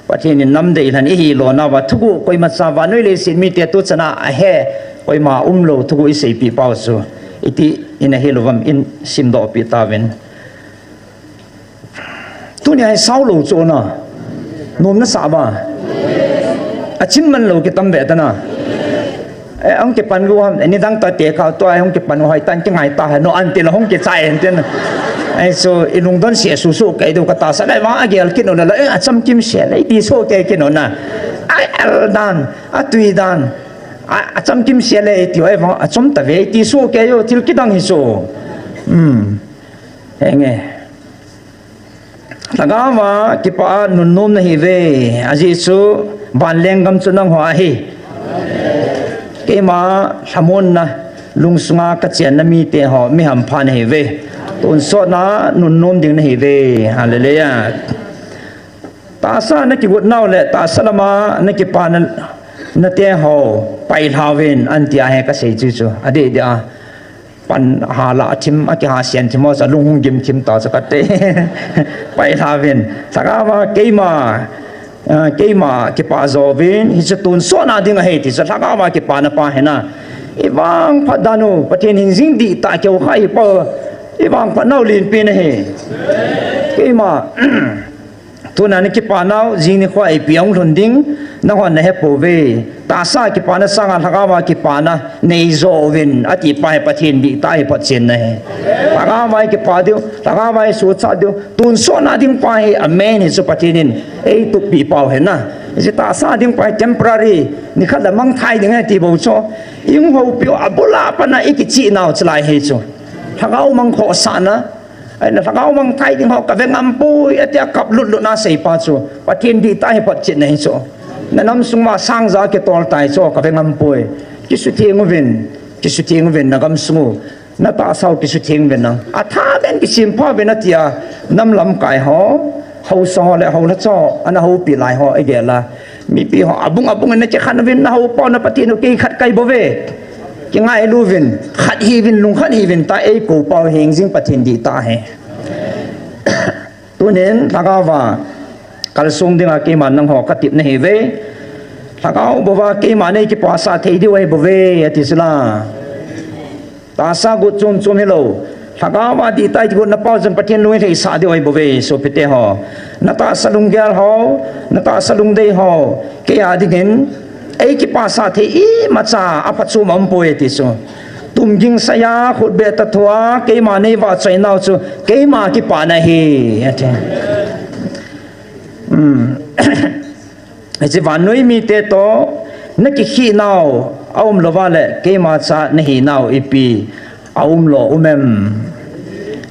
patin nam de han hi lo na wa thugu koi ma sa wa noi le sin mi te tu chana a he oi ma lo thu i sei pi pau su iti in a hilovam in sim do pi ta ven tu ni ai sau lo cho na nom na sa ba a chin man lo ke tam ve ta na ông cái pan gua anh đang ta tiệt cao tôi ông cái pan hỏi tan cái ngày ta nó ăn tiền là không cái trái anh tiền ai so inung don sia susu cái đâu cái ta sẽ lại vắng cái cái nó là lấy chăm kim sia lấy đi số cái nó nè ai dan tùy dan chăm kim sia lấy thì ai vắng chăm ta về đi số cái yo til cái đang hi số nghe laga mà cái pa nun nom na hi ve aji số ban leng gam chu nang hoa hi cái mà samon na lung sunga cái chuyện nami te họ mi ham phan hi ve tuần so na nun nom ding hi ve hallelujah ta sa na ki gut naw le ta salama na ki pan na te ho pai thawin an tia he ka sei chu chu ade dia pan hala chim a ki ha sian chimo sa lung hung gim chim ta sa ka te pai thawin saka ma cái mà cái bà giàu viên thì sẽ tuôn số nào đi ngay thì sẽ thắc mà cái bà nó pa hết na, ivang phát đàn ô, phát hiện hình dinh đi tại kiểu hay bờ, ivang phát nào liền pin này, cái mà tuôn anh cái bà nào dinh này khoai biếng luôn đinh, nó còn này hết bổ về, ta sa cái bà nó sang anh thắc mà cái bà nó này giàu viên, ở chỉ bà phát hiện đi tại phát hiện này, thắc mà cái bà điều, thắc mà số cha điều, tuôn số nào đi pa hay amen thì số phát hiện ấy tụ bị bảo hết na, chỉ ta sa đi pa temporary, ni khát là mang thai đi ngay thì bảo cho, yung hậu biểu abola pa na iki chi nào chỉ lại hết cho, thắc mang khó san na. Ai na thakau mang thai ding ho ka veng ampui atia kap lut lut na sei pa chu pathin di tai pat chin nei chu na nam sung ma sang za ke tol tai chu ka veng ampui ki su thieng ven na gam sungu na ta sau ki su thieng ven na a tha ben ki sim pha ven atia nam lam kai ho ho so le ho la cho ana ho pi lai ho ai ge la mi pi ho abung na che khan ven na ho pa na pathin ki khat kai bo ve cái ngay lu vin khát hi vin lung khát hi vin ta ấy cổ bao hình dinh bắt hiện đi ta hè tôi nên thằng cao và cái sông đi nga cái mà năng họ cắt tiếp này về thằng cao bố và cái mà này cái bao sa thấy đi về bố về thì là ta sa gút chôm hello thằng cao và đi tay gút nó bao dân bắt hiện luôn thì sa đi về bố về số pete họ nó ta sa lung gel họ nó ta sa lung đây họ cái à đi đến ấy cái pasa thì mà cha apa chu mam poe ti so tum jing saya khut be ta thua cái mà này vào chạy nào chu cái mà cái pa này hi ấy chỉ van nuôi mi te to nó cái khi nào ông lo vale cái mà cha này nào ipi ông lo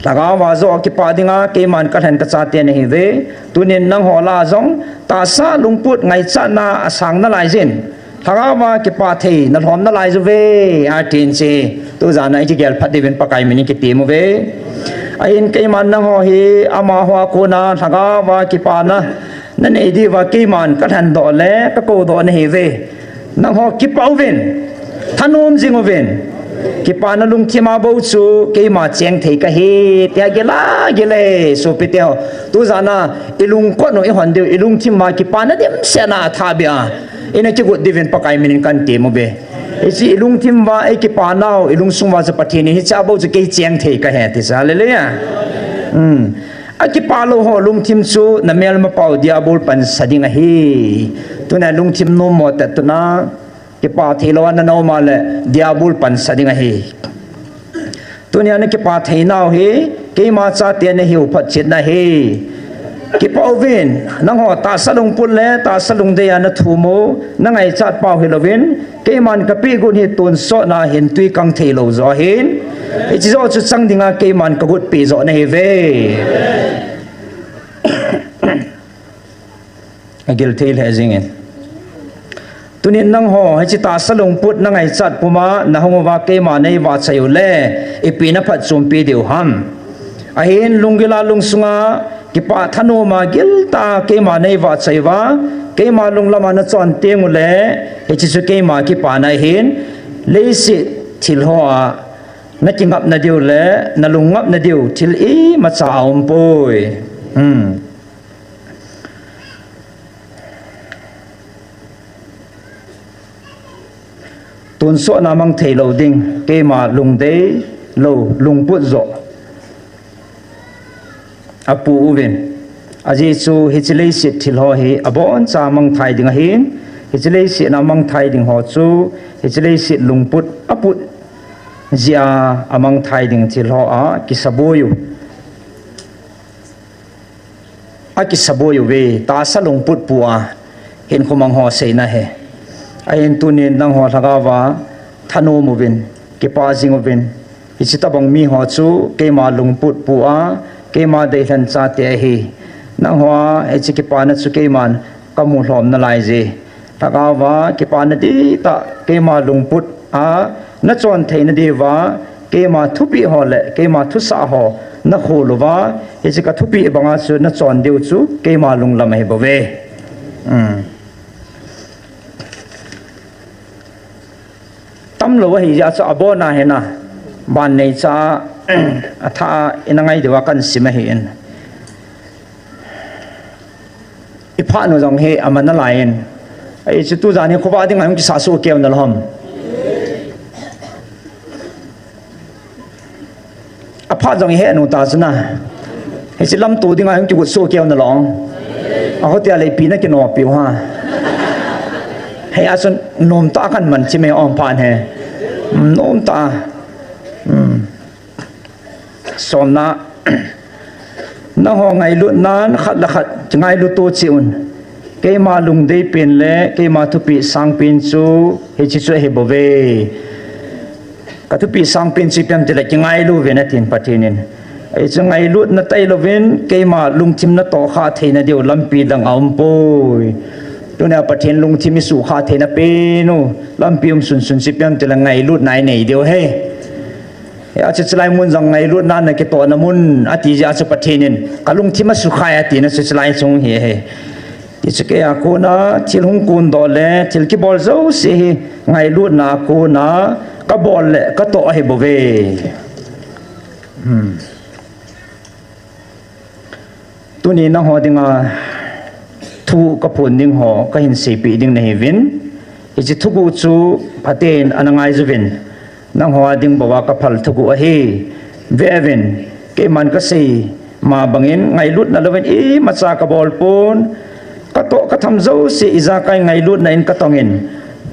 laga wa zo ki pa dinga ke man ka than ka cha te nei ve tunin nang hola zong ta sa lungput ngai cha na asang na lai jin laga wa ki pa thei na hlom na lai zo ve a tin che tu za na ji gel phat de ven pakai mini ki ti mu ve ain ke man nang ho hi ama hwa ko na laga wa ki pa na na nei di wa ke man ka than do le ka ko do nei ve nang ho ki pau ven thanom jing ven cái pa nó lung chima bầu su cái mà chèn thấy cái he tia cái lệ so pe teo tu zana ilung ko no i hon de ilung chima cái pa nó dem se na tha bia ina chi gut diven pakai min kan te mo be e si ilung thim wa e cái pa nau ilung sung wa za pathini hi cha bầu cái chèn thấy cái he ti sa le le ya a cái pa lo ho lung thim su na mel ma pau dia bol pan sading a hi tu na lung thim no mo ta tu na cái pa thei lo na no ma le diabul pan sadinga hi tunia ne cái pa thei nau hi ke ma cha te ne hiu phat chin na hi cái pa ovin nang ho ta salung pun le ta salung de ya na thu mo na ngai chat pau hi lovin ke man ka pi gun hi tun so na hin tui kang thei lo zo hin e chi zo chu chang dinga ke man ka gut pi zo na hi ve agil thei le jingin tunin nang ho hay ta salung put nang ai chat puma na hongwa ke ma nei wa chayu le ipina phat chumpi deu ham a hin lungila lungsunga ki pa thano ma gil ta ke ma nei wa chaiwa ke ma lunglama na chon tengu le he chi su ke ma ki pa na hin le si thil ho a na kingap na deu le na lungap na deu thil i ma cha om poi tuần số nam mang thầy lâu đinh kê mà lùng đế lâu lùng bút rộ apu uven aji chu hichilei sit thil ho hi abon cha mang thai ding hin ฮิจเลสินามังไทยดิ่งหอจูฮิจเลสิลุงปุดอปุดเจียอามังไทยดิ่งที่หออากิสบอยู่อากิสบอยู่เวตาสลุงปุดปัวเห็นขมังหอเสนาเฮไอเห็นตัวนี้นังหอทากาวาธนูมูวินเก็บปาจิงมูวินฮิจิตาบังมีหอจูเกมาลุงปุดปัวเกมาเดชันซาเตเฮนังหัวฮิจิเก็บปานัสุเกมันกำมุหลอมนาลายเจทากาวาเก็บปานาดีตาเกมาลุงปุดนัจวนเทนดีว่าเกมาทุปีหอเละเกมาทุสาหอนักโหลว่าฮิจิกาทุปีบังอาสุนัจวนเดียวจูเกมาลุงลำเฮบเวตั้มโลว่าฮิยาจะอบนาเฮนะบ้านในจ้าถ้าอินังไงเดี๋ยวกันสิมาเห็นอีพานุจังเฮอามันนั่นไลน์ไอ้จุดตัวจานี่เขาว่าที่ไงมันจะสาสุเกี่ยวนั่นหรออพาจังเฮนุตาสนะไอ้สิลำตัวที่ไงมันจะกุศลเกี่ยวนั่นหรอเอาเขาเตียอะไรปีนั่นกินออกปีว่าให้อาศัยนมตากันมันใช่ไหมอ้อมผ่านเฮนมตาสมนะน้าห้องไงลุนานขัดละขัดไงลุตัวจิวนเกมาลุงได้เป็นเละเกมาทุปีสังเป็นจูเฮจิจูเฮบเวก็ทุปีสังเป็นจีเปียมจะเลยไงลุเวนัตินปะเทนินไอ้จังไงลุนัตไอลเวนเกมาลุงทิมนัตโตข้าเทนเดียวลำปีดังอัมโปยตัวนี้ปะเทนลุงทิมิสุข้าเทนเปนูลำปีสุนจีเปียมจะเลยไงลุไหนเดียวเฮอาจจะสลายมุนจังไงรุ่นนั้นในเกตัวน้ำมุนอาทิตย์อาจจะปะเทนินกลุงที่มาสุขายอาทิตย์นั้นสลายทรงเฮที่สเกียกูนะที่หงกุนดอลเล่ที่กีบอลเจ้าสิไงรุ่นนากูนะกบอลเล่ก็โตให้บเวตัวนี้น้องหอดิงาทูกระพุนดิงหอก็เห็นสีปีดิงในวินอีจิทุกุจูพัดเอนอันไงจูวินนังหัวดิ่งบอกว่ากับพัลทุกุเฮเววินเกมันก็สีมาบังเอิญไงลุดนั่นเลยอีมาจากบอลปูนก็โตก็ทำเจ้าสีอิจาไกไงลุดนั่นก็ต้องเห็น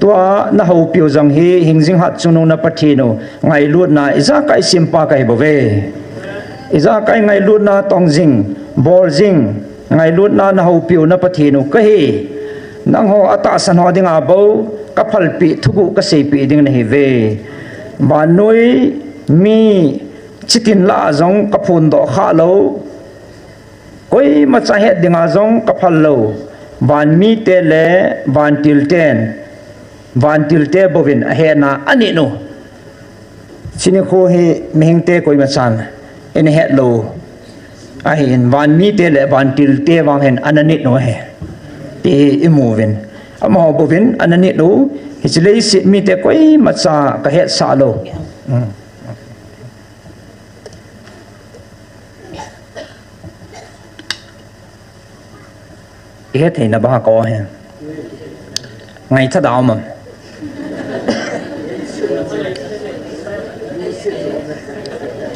ตัวน่าหูผิวจังเฮหิงจิงหัดจุนงนับปะทีโนไงลุดน่ะอิจาไกซิมปาไกบเวอิจาไกไงลุดน่ะตองจิงบอลจิงไงลุดน่ะน่าหูผิวนับปะทีโนก็เฮนังหัวอัตสันหัวดิ่งอาบูกับพัลปีทุกุก็สีปีดิ่งในเวบ้านนุ้ยมีจิตินลาจงกับพูนดอกข้าโลก้อยมาจะเหตุดิ่งอาจงกับพัลโลบ้านมีเตเลบ้านติลเตนบ้านติลเตบวินเฮน่าอันนี้โนชินิโคเฮมิงเตก้อยมาจันเอ็นเหตุโลไอเห็นบ้านมีเตเลบ้านติลเตวางเห็นอันนี้โนเฮตีอิมูวินอามาบวินอันนี้โนฮิจเลสิมีแต่ก้อยมาจากเหตุสาโลเหตุที่นับหากอเฮไงถ้าดาวมัน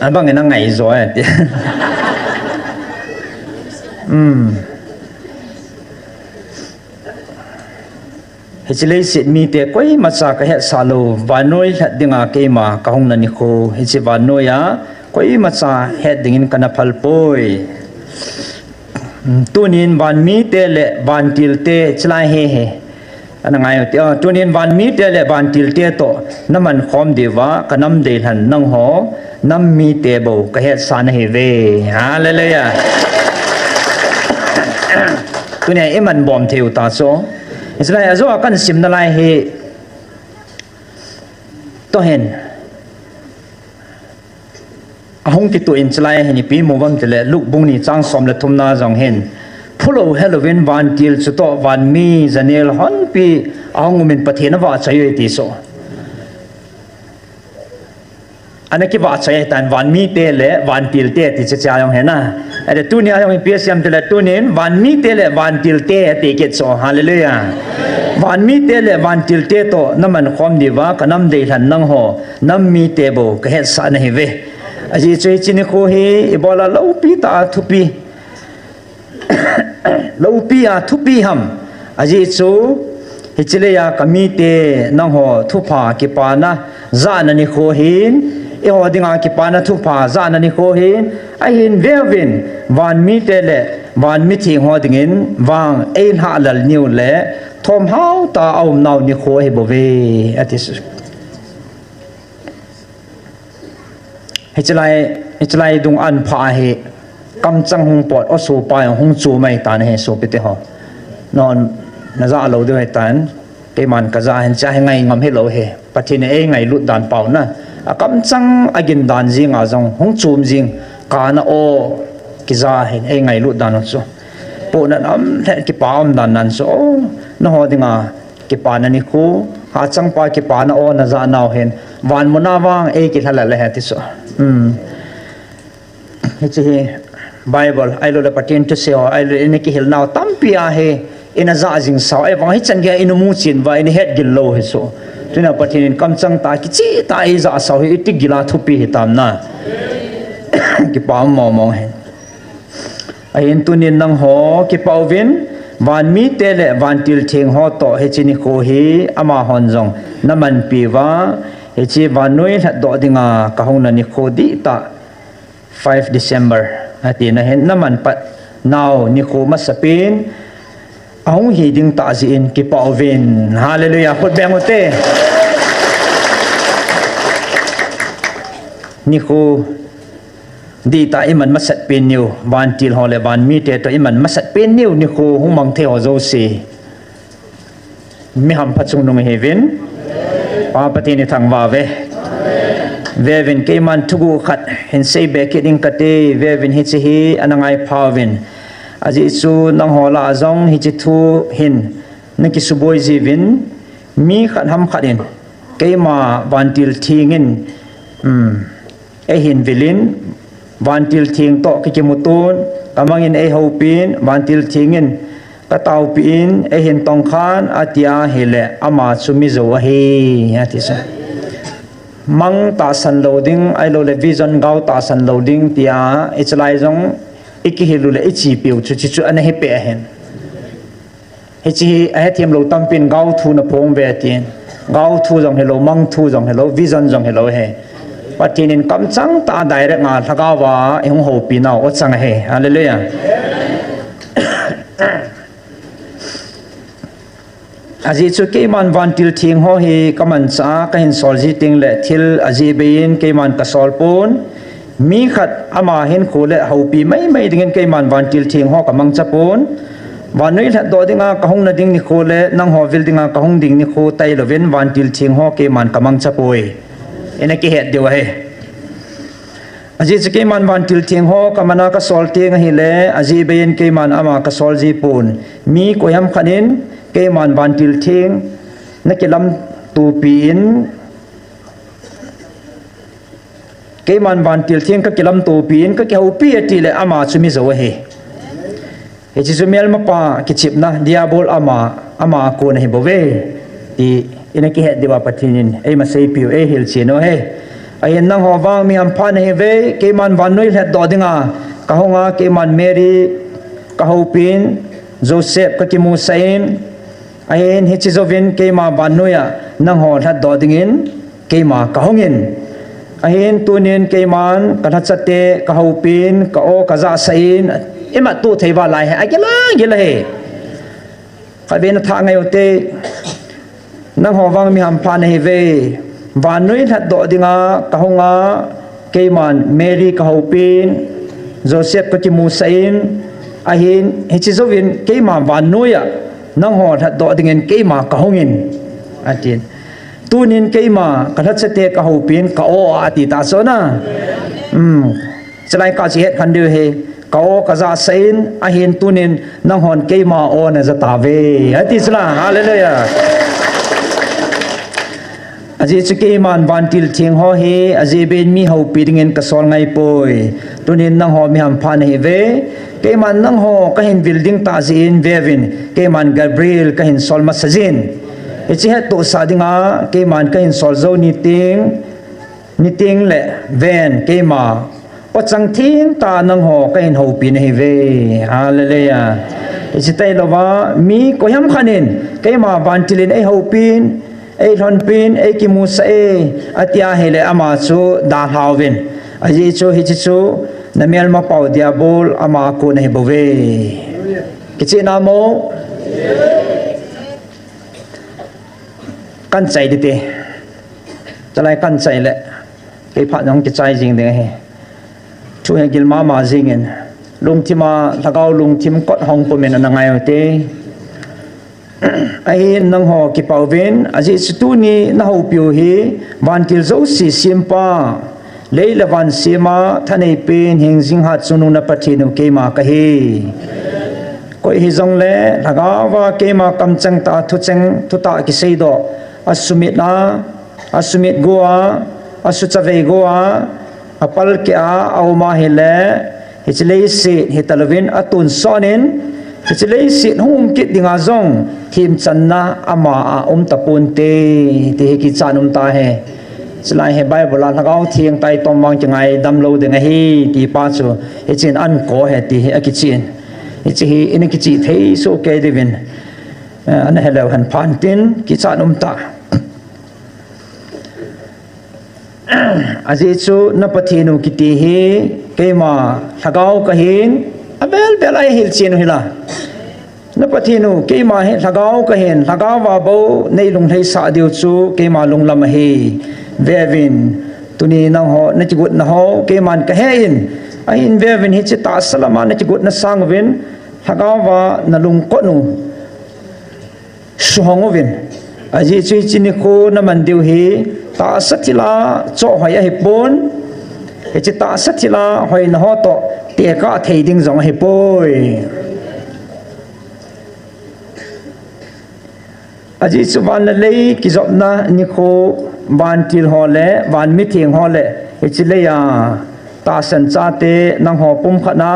อันบางอย่างนั่งไงสวยฮิจเลสิมีแต่ก้อยมาจากเหตุสาโลวานน้อยเหตุดิ่งอาเกมากะหงนันนิโคฮิจิวานน้อยก้อยมาจากเหตุดิ่งกันนับพัลปอยตัวนี้วันมีเตเลวันติลเตชลายเฮอันนั้นไงตัวนี้วันมีเตเลวันติลเตโตน้ำมันคอมเดวะกันน้ำเดหันนังหอน้ำมีเตโบกะเหตุสานเฮเวฮาเลลูยาตัวนี้มันบอมเทวตาโซอิสราเอลว่ากันสิมนาลายเฮตัวเห็นหงติดตัวอินสไลเห็นปีโมวังเตเลลูกบุงนี่จังสมเลทุมนาจังเห็นผู้เราเฮโลวินวันติลสุดโตวันมีจันเนลฮันปีหงมินปะเทนว่าใช้ติโซอันนี้คิดว่าใช้แต่วันมีเตเลวันติลเตติจะจ่ายยังเห็นนะแต่ตัวนี้ยังมีเพียงเตเลตัวนี้วันมีเตเลวันติลเตติเกตโซฮาเลลูยาวันมีเตเลวันติลเตโตน้ำมันความดีว่ากันน้ำเดือดนังหัวน้ำมีเตโบก็เห็นสันเฮเวอาจีช่วยจินโคเฮอิบอลาลาอุปีตาทุปีลาอุปีอาทุปีฮัมอาจีช่วย hichileya kamite nang ho thupa ki pana za na ni kho hin e ho dinga ki pana thupa za na ni kho hin a hin vevin van mi te le van mi thi ho dingin wang ein ha lal niu le thom hau ta aum nau ni kho he bove atis hichilai dung an pha he kam chang hung pot o so pa hung chu mai tan he so pite ho non na za lo de tan ke man ka za hen cha ngai ngam he lo he pathin e ngai lut dan pau na a kam chang agin dan jing a jong hung chum jing ka na o ki za hen e ngai lut dan so po na am ki pa am dan nan so na ho dinga ki pa na ni khu ha chang pa ki pa na o na za naw hen wan mo na wang e ki thala le ha ti so hichi Bible ai lo la patin to se ai lo in ki hil naw tampi a he in a za jing saw e wang hi chan ge in mu chin wa in het gil lo he so tuna patin kam chang ta ki chi ta ai za saw hi ti gila thupi hi tam na ki pa mo mo he ai in tunin nang ho ki pawin van mi te le van til thing ho to he chini ko hi ama hon jong naman pi wa he chi van noi la do dinga ka hong na ni ko di ta 5 December ati na hen naman pat now ni ko masapin ahong hiding ta in ki pawin hallelujah khot bengote ni ko di ta iman masat pin niu van til ho le van mi te to iman masat pin niu ni ko hung mang the ho zo si mi ham phachung nong heaven pa pati ni thang wa ve vevin ke man thugu khat hin sei be ke ding kate vevin hi chi hi anangai phawin aji chu nang hola azong hi chi thu hin naki suboi ji vin mi khat ham khatin ke ma vantil thingin e hin vilin vantil thing to ki mutun kamangin e hopin vantil thingin ka tau pin e hin tong khan atia hele ama chumi zo hi ati sa mang ta san loading ai lo le vision gau ta san loading tia ichlai jong iki hilu le ichi piu chu chu an he pe hen he chi a thiam lo tam pin gau thu na phong ve tin gau thu jong hello mang thu jong hello vision jong hello he patin in kam chang ta direct nga thaka wa eng ho pi na o chang he hallelujah aji chu ke man van til thing ho hi kaman cha ka hin sol ji ting le thil aji bein ke man ka sol pon mi khat ama hin khole ho pi mai mai ding ke man van til thing ho ka mang cha pon van noi tha do dinga ka hong na ding ni khole nang ho vil dinga ka hong ding ni kho tai lo ven van til thing ho ke man ka mang cha poi ena ke het de wa he aji chu ke man van til thing ho ka mana ka sol ting hi le aji bein ke man ama ka sol ji pon mi ko yam khanin ke man van til thing na ke lam tu pin ke man van til thing ka ke lam tu pin ka ke ho pi ti le ama chumi zo he he chi sumel ma pa ki chip na diabol ama ko na he bove ti ina ki he dewa patinin e ma sei pi e hil chi no he ai nang ho wang mi am phan he ve ke man van noi le do dinga ka honga ke man Mary ka ho pin Joseph ka ki mu sain ayen hi chi zovin ke ma banuya nang ho that do dingin ke ma ka hongin ayen tunin ke man ka that chate ka hopin ka o ka za sain ema tu theiwa lai he agela gela he ka ben tha ngai ote nang ho wang mi ham phan he ve banui that do dinga ka honga ke man Mary ka hopin Joseph ka ki mu sain ayen hi chi zovin ke ma banuya nang ho that do dingin ke ma ka hongin atin tunin ke ma ka that chate ka ho pin ka o ati ta so na chlai ka chi het khan de he ka o ka za sain a hin tunin nang hon ke ma o na za ta ve ati sla hallelujah aji chu ke man van til thing ho he aji ben mi ho pi dingin ka sol ngai poi tunin nang ho mi ham phan he ve ke man nang ho ka hin building ta zin vevin ke man Gabriel ka hin sol ma sajin ichi het to sadinga ke man ka hin sol zo ni ting le ven ke ma o chang thing ta nang ho ka hin ho pin he ve hallelujah chỉ tay lo va mi có hiếm khăn in cái mà van tilin ai hậu pin ai thon pin ai kim musa ai atia hele ama chu da hawin aji chu hi chu namial ma pau dia bol ama ko nei bove kichi namo kan chai đi chalai kan chai le cái phat nong ki chai jing de he chu he gil ma jing en lung thima lagau lung thim kot hong po men na ngai te ai nang ho ki pawin aji tu ni na ho piu hi van til zo si simpa leila van sima thanei pen hing jing hat sunu na pathinu ke ma ka hi koi hi zong le lagawa ke ma kam chang ta thu chang thu ta ki sei do asumit goa asuchave goa apal ke a au ma hele hichlei si hitalwin atun sonin hichlei si hum kit dinga zong thim channa ama tapun te ki chanum ta he slai he bible la lagaw thiang tai tom wang changai dam lo de hi ti pa chu hichin an ko he ti a ki chin hichi in ki chi thei so ke divin an hello han pantin ki chanum ta aji chu na pathinu kiti hi keima lagaw kahin abel bel ai hil chin hila na pathinu keima he lagaw kahin lagawa bo nei lung thei sa diu chu keima lung lam hi vevin tuni nang ho na chigut na ho keman ka hein ai in vevin hi chita salama na chigut na sangwin lagawa na lung ko nu suhongovin aji chui chini ko na mandiu hi ta satila cho hoya hi pon he chi ta satila hoi na ho to te ka thei ding jong hi poi aji chu van la lei ki job na ni ko van til ho le van mi thing ho le he chi le ya ta san cha te nang ho pum khana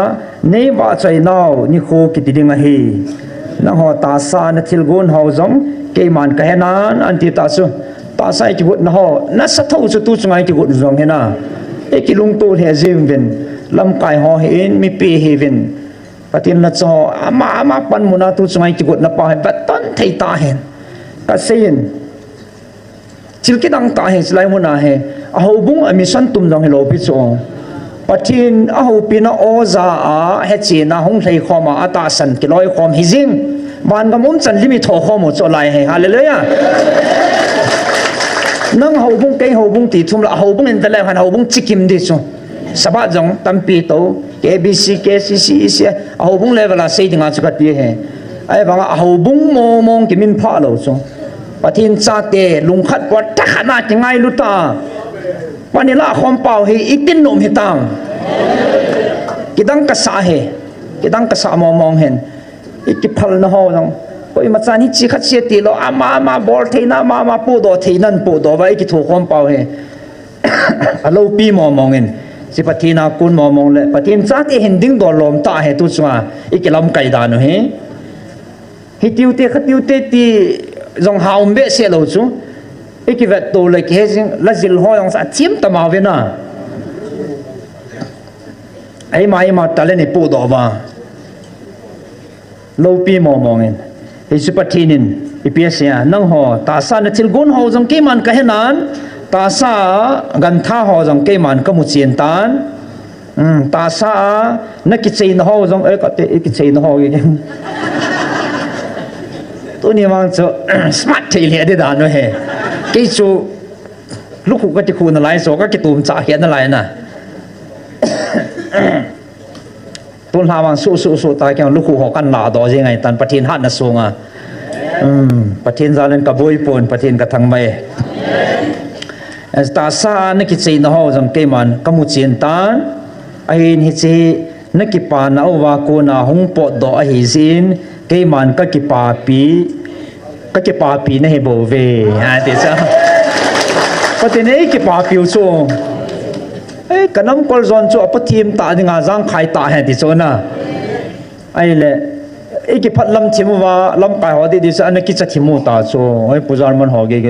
nei wa chai nau ni ko ki ti ding a hi nang ho ta sa na thil gun ho jong ke man ka henan an ti ta su ta sai ki gut na ho na sa thau chu tu chungai ki gut zong hena e ki lung tu he jim vin lam kai ho he in mi pi he vin patin na cho ama pan muna tu chungai ki gut na pa he baton thei ta hen ka sein chil ki dang ta he slai muna he a ho bung ami san tum jong he lo pi chu patin a ho pi na o za a he chi na hong thei khoma ata san ki loi khom hi jing ban ga mum chan limi tho khomo cho lai he hallelujah nang hậu bung cây hậu bung tỷ thum là hậu bung in tele han hậu bung chikim đi chu sabat jong tampi to KBC KCC hậu bung level là sei dinga chu ka ti he ai bang hậu bung mong ki min pha lo chu pathin cha te lung khat kwa ta khana chi ngai lu ta panila khom pau hi itin nom hi tang kidang ka sa he kidang ka sa mong hen ikiphal na ho jong koi machan hi chi khat che ti lo ama bol theina ma pu do theinan pu do vai ki thu khom pau he alo pi mong en si pathina kun mong le pathin cha ti hending do lom ta he tu chwa ikilam kai da no he hi tiu te khatiu te ti jong haum be se lo chu ikivet to le ke jing la zil ho yong sa chim ta ma ve na ai ma tale ni pu do wa lo pi mong en Isupatinin ipiasya nang ho ta sa na tilgun ho jong ke man ka henan ta sa gan tha ho jong ke man ka mu chien tan ta sa na ki chei na ho jong e ka te ki chei na ho ye tu ni mang cho smart thei le de da no he ke chu lu khu ka ti khu na lai so ka ki tum cha hian na lai na tuân hà bằng su tai kêu lúc họ căn nà đó gì ngày tan pathin hát na sunga pathin ra lên cả bôi pon pathin cả thằng mày ta sa nó kí chơi nó ho rằng cái man kamu chiến tan ai hi chi nó kí pa na wa ko na hung po do ai zin cái man ka kí pa pi na he bo ve ha thế sao pathin ấy kí pa pi chu cái nấm col zon cho apa team ta đi ngà giang khai ta hay thì cho na ai lệ cái phát lâm team và lâm khai họ đi sao anh cái chắc team ta cho ai pujar man họ cái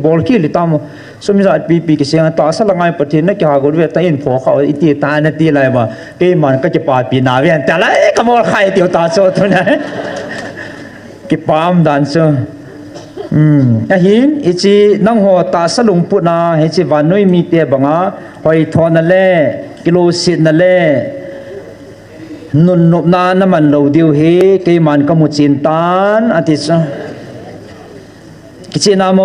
ball kia li tam สมิจัดปีกิเสียงต่อสลังไงประเทศนักข่าวก็เวทอินพอเขาอิตีตาเนตีอะไรมาเกมันก็จะปาปีนาเวียนแต่ละขโมยใครเตียวตาโซตัวนั้นกิปามดันโซหินอิจินังหัวตาสลุงปุนาเฮจิวันนุยมีเตียบังอาหอยทอนนั่นแหละกิโลสิบนั่นแหละนุนนบนาน้ำมันเราเดียวเฮเกมันก็มุจินตานอาทิตย์กิจนาโม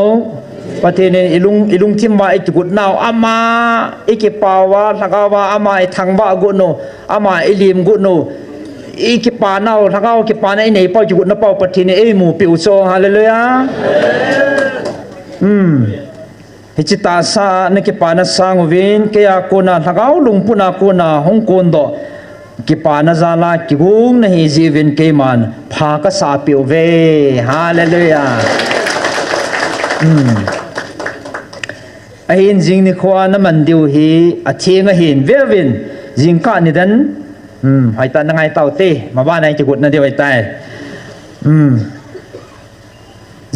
ประเทศนี้อิลุงทิมว่าไอจุกุดนาวอามาอิกิปาวาทักาวาอามาไอทางบ้ากุโนอามาไอลิมกุโนอิกิปานาวทักาวกิปานไอไหนป้าจุกุดนป้าประเทศนี้ไอหมูปิวโซฮาเลลูยาฮิจิตาสาเนกิปานาสังวินเกียโกนาทักาวลุงปุนาโกนาฮ่องกงโดกิปานาซาลากิกุงนะฮิจีวินเกมันพากษาปิวเวฮาเลลูยาไอ้หินจิงนี่ขวาน้ำมันดิวฮีอาเทียงหินเววินจิงก้านี่ดันไอ้ตานังไงเต่าเต้มาบ้านไอ้จุกุดนั่นเดียวไอ้ตาย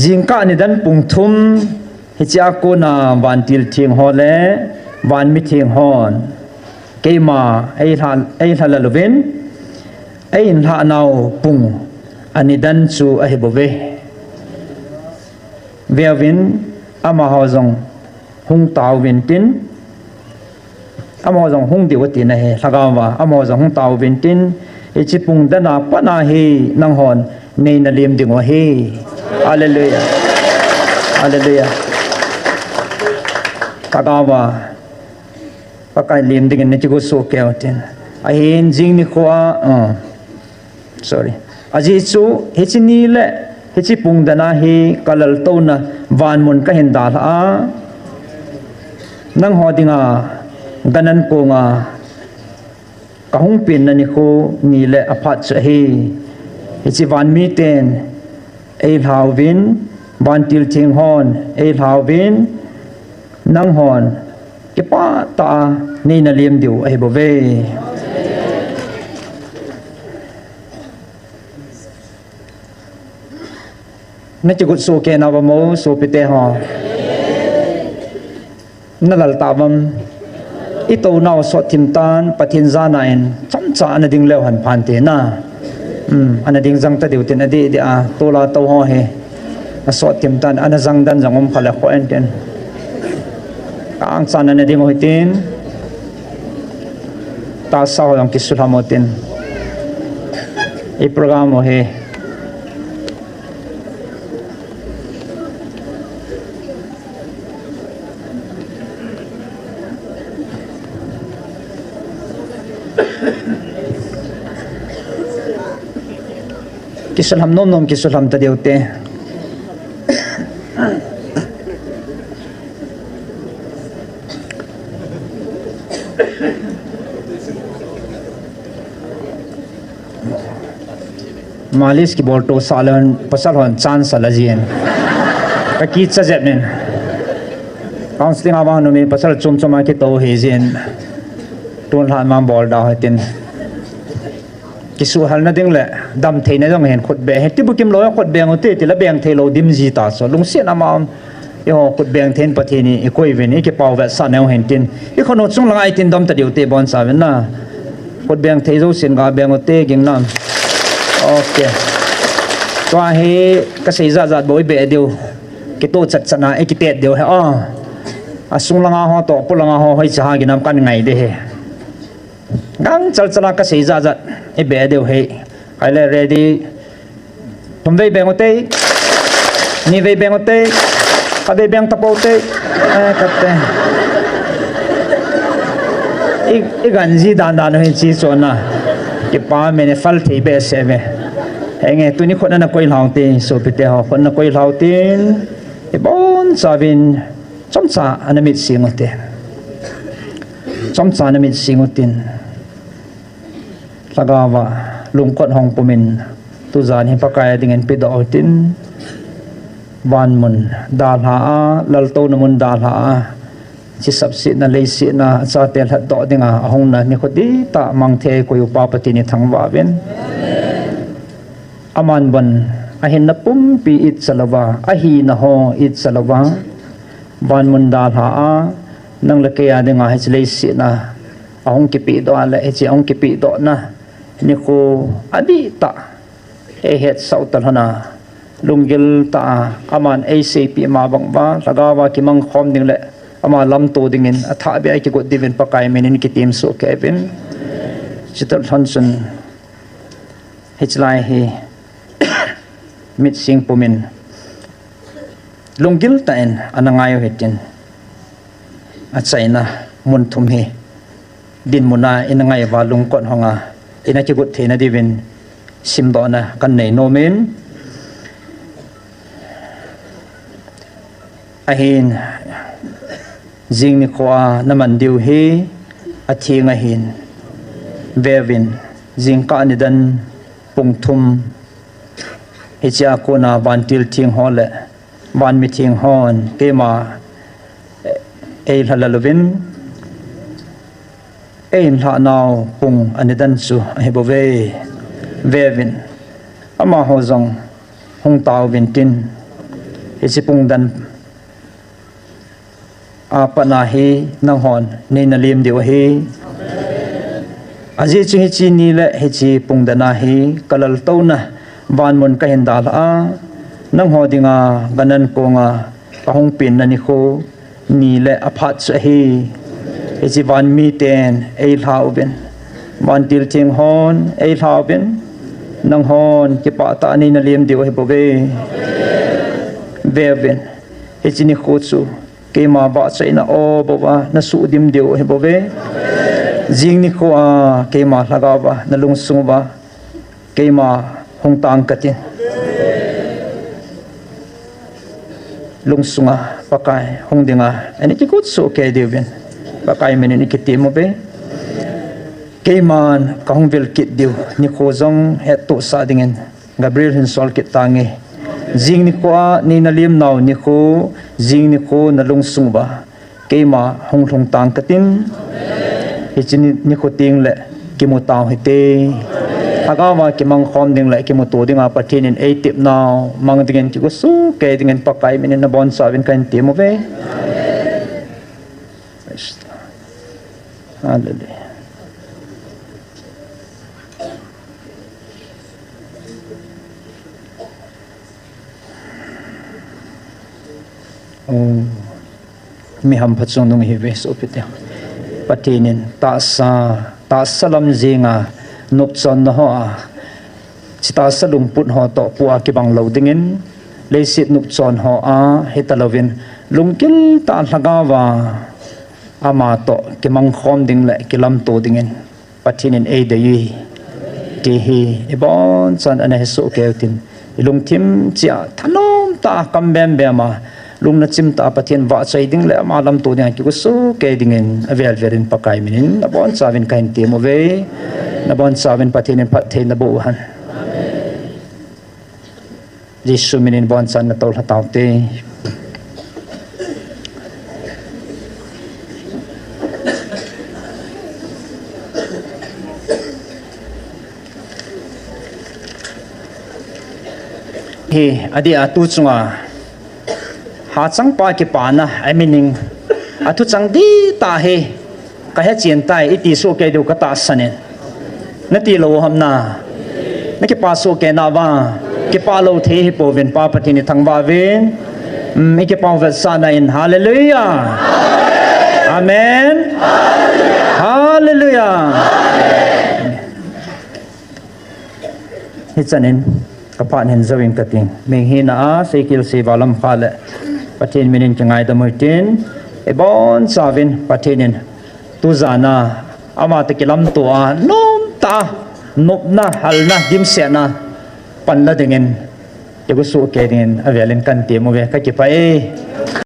จิงก้านี่ดันปุ่งทุ่มฮิจิอากูนาวันติลเทียงฮอลเล่วันมิเทียงฮอนเกมาไอ้ท่าลวินไอ้ท่านาวปุ่งอันนี้ดันสู่ไอ้บเวเววินอามาฮาวจงหงตาววินตินอามาฮาวจงหงดิวตินนะเฮสักาวาอามาฮาวจงหงตาววินตินไอจิปุงดนาปนาเฮนังฮอนในนาเลียมดิงวะเฮอาเลลูยาอาเลลูยาสักาวาปากไอเลียมดิงนี่จิกุโซเกลตินไอเห็นจิงนี่ขวาsorry อาจิซูเฮจินีเล่ฮิจิปุงดนาฮีกัลลโตนะวานมุนก็เห็นดาลานังหอดิงากันนันโกงากะหงปินนันิโคนีเลอภัสเฮฮิจิวานมีเตนเอลฮาววินวานติลทิงฮอนเอลฮาววินนังฮอนเกปาตานีนาเลียมดิวไอโบเวนั่นจะกุศลเกณฑ์เอาบโมสุปิเตหอนั่นหลับตาบัมอิตูนาวสวดทิมตานปะทินซานาอินจันจ่าอันดิ่งเลวหันผ่านเตน่าอันดิ่งจังตะดิวเตนอดีเดียตัวลาตัวหอเฮสวดทิมตานอันจังดันจังอมขลักขวานเตนกางซานอันดิ่งหัวเตนตาสาวยังกิสุลฮามเตนอีโปรแกรมโอเฮกิสลามนมกิสลามตะเดียวเตมาลิสกีบอลโตซาลันปัสสาวะชานซาลาจีนกะกีดซะเจ็บเนคาวน์สลิงอาบานุมีปัสสาวะจุ่มจุ่มมาคิโตเฮจินตูนหานมาบอลดาวให้ตินกิสุฮัลนั่นเองแหละดำเทนต้องเห็นขดแบงที่บุกิมลอยขดแบงอุติที่ละแบงเทโลดิมจีตาสลุงเสียนามามอีหอขดแบงเทนประเทศนี้อีกวยเวนี่อีกเป่าแวดสานแนวเห็นตินอีคนอดส่งละไอตินดำตะเดียวเตบอลสาวินน่ะขดแบงเทโลเสียนกาแบงอุติกิงน้ำโอเคตัวเฮก็เสียจัดบ่อยเบเดียวกิโตจัดสนาไอกิเตเดียวเฮอาส่งละงาหอต่อปุ่นละงาหอให้สหกินน้ำกันไงเด้กังจัลจัลก็เสียจัดไอเบเดียวเฮใครเลย ready ผมไปแบ่งเอาเต้นี่ไปแบ่งเอาเต้เขาไปแบ่งตะโพเต้กับเต้อีกันจีดานเห็นจีส่วนน่ะที่ป้าเมเนฟัลที่เบสเซเวเฮ้ยไงตัวนี้คนนั้นก็อีหลาวตีสุพิเตหอคนนั้นก็อีหลาวตีไอ้บอนซาวินจอมซาอันนั้นมิดสิงุติจอมซาอันนั้นมิดสิงุตินแล้วก็ว่าลุงกดห้องปุ่มินตุจานเห็นปากกายดิ่งเงินปิดดอกตินวันมุนดาลหาลัลโตนมุนดาลหาจิสับสินะเลยสินะซาเตลหัดดอกดิ่งห้องนั้นนี่คนดีตามังเทกุยปาปตินิทั้งว่าเวนอามันบันอาหินนับปุ่มปีอิดสลาวาอาหีนะฮออิดสลาวา van mun dal ha a nang la ke ade nga his le si na ahong ki pi do ala e chi ahong ki pi do na ni ko adi ta e het sau tal hana lunggil ta aman acp ma bang ba lagawa ki mang khom ding le ama lam to dingin atha be ai ki go divin pakai menin ki team so kevin chital hansen hichlai hi mit sing pumin lunggil ta en anangayo hetin at saina mun thum he din muna inangai wa lungkot honga ina ki gut thena divin simdo na kan nei no men ahin jing ni khoa naman diu he athinga hin vevin jing ka ni dan pungthum hicha ko na bantil thing hole ban mi thing hon tema ei halalovin ein la naw pung anidan su hebove vevin ama hozong hong taw vintin hichi pung dan apana hi nang hon nei na lim diwa hi aji chi chi ni le hichi pung dana hi kalal to na van mon ka hendal a nang ho dinga ganan ko nga ahong pin na ni ko ni le aphat sa hi hichi van mi ten ei hlau ben van til thing hon ei hlau ben nang hon ki pa ta ni na lim diwa hi bove ben hichi ni ko chu ke ma ba sai na o bova na su dim diwa hi bove jing ni ko a ke ma laga ba na lung sung ba ke ma hong tang katin lung sunga pakai hong dinga ani ki kut so ke devin pakai meni ni kiti mo be ke man ka hong vel kit diu ni ko zong het to sa dingen gabriel hin sol kit tangi jing ni ko ni na lim naw ni ko jing ni ko na lung sung ba ke ma hong thong tang katin hichini ni ko ting le ki mo taw hite agawa ki mang khom ding le ki mo to ding a pathin in 8 tip now mang dingen ki ko su ke dingen pakai min na bon sa vin kan ti mo ve hallelujah mi ham phachong nung hi ve so pite patinin ta salam zinga nup chon na ho a chita salum put ho to puwa ki bang lo dingin leisit nup chon ho a hetalovin lungkil ta hlagawa ama to ki mang khom ding le ki lam to dingin patinin e de yi ti hi ibon chan ana he so keutin lungthim chia thanom ta kambem bema lung na chim ta pathian wa chai ding le ma lam to ding ki ko so ke dingin avel verin pakai minin abon savin kain ti mo ve na bon savin pathian phat the na bo han jisu minin bon san na tol hataw te he adi atu chunga ha chang pa ki pa na I meaning atu chang di ta he ka he chien tai iti so ke du ka ta sanen na ti lo ham na na ki pa so ke na ba ki pa lo the hi po ven pa pati ni thang ba ven mi ki pa va sa na in hallelujah amen hallelujah hitsanin kapan hen zawing kating meng hina a sekil se balam khale patin minin changai da mutin ebon savin patinin tu zana ama te kilam to a nom ta nop na hal na dim se na pan la dingen yagu su ke din avelin kan te mo ve ka ki pa e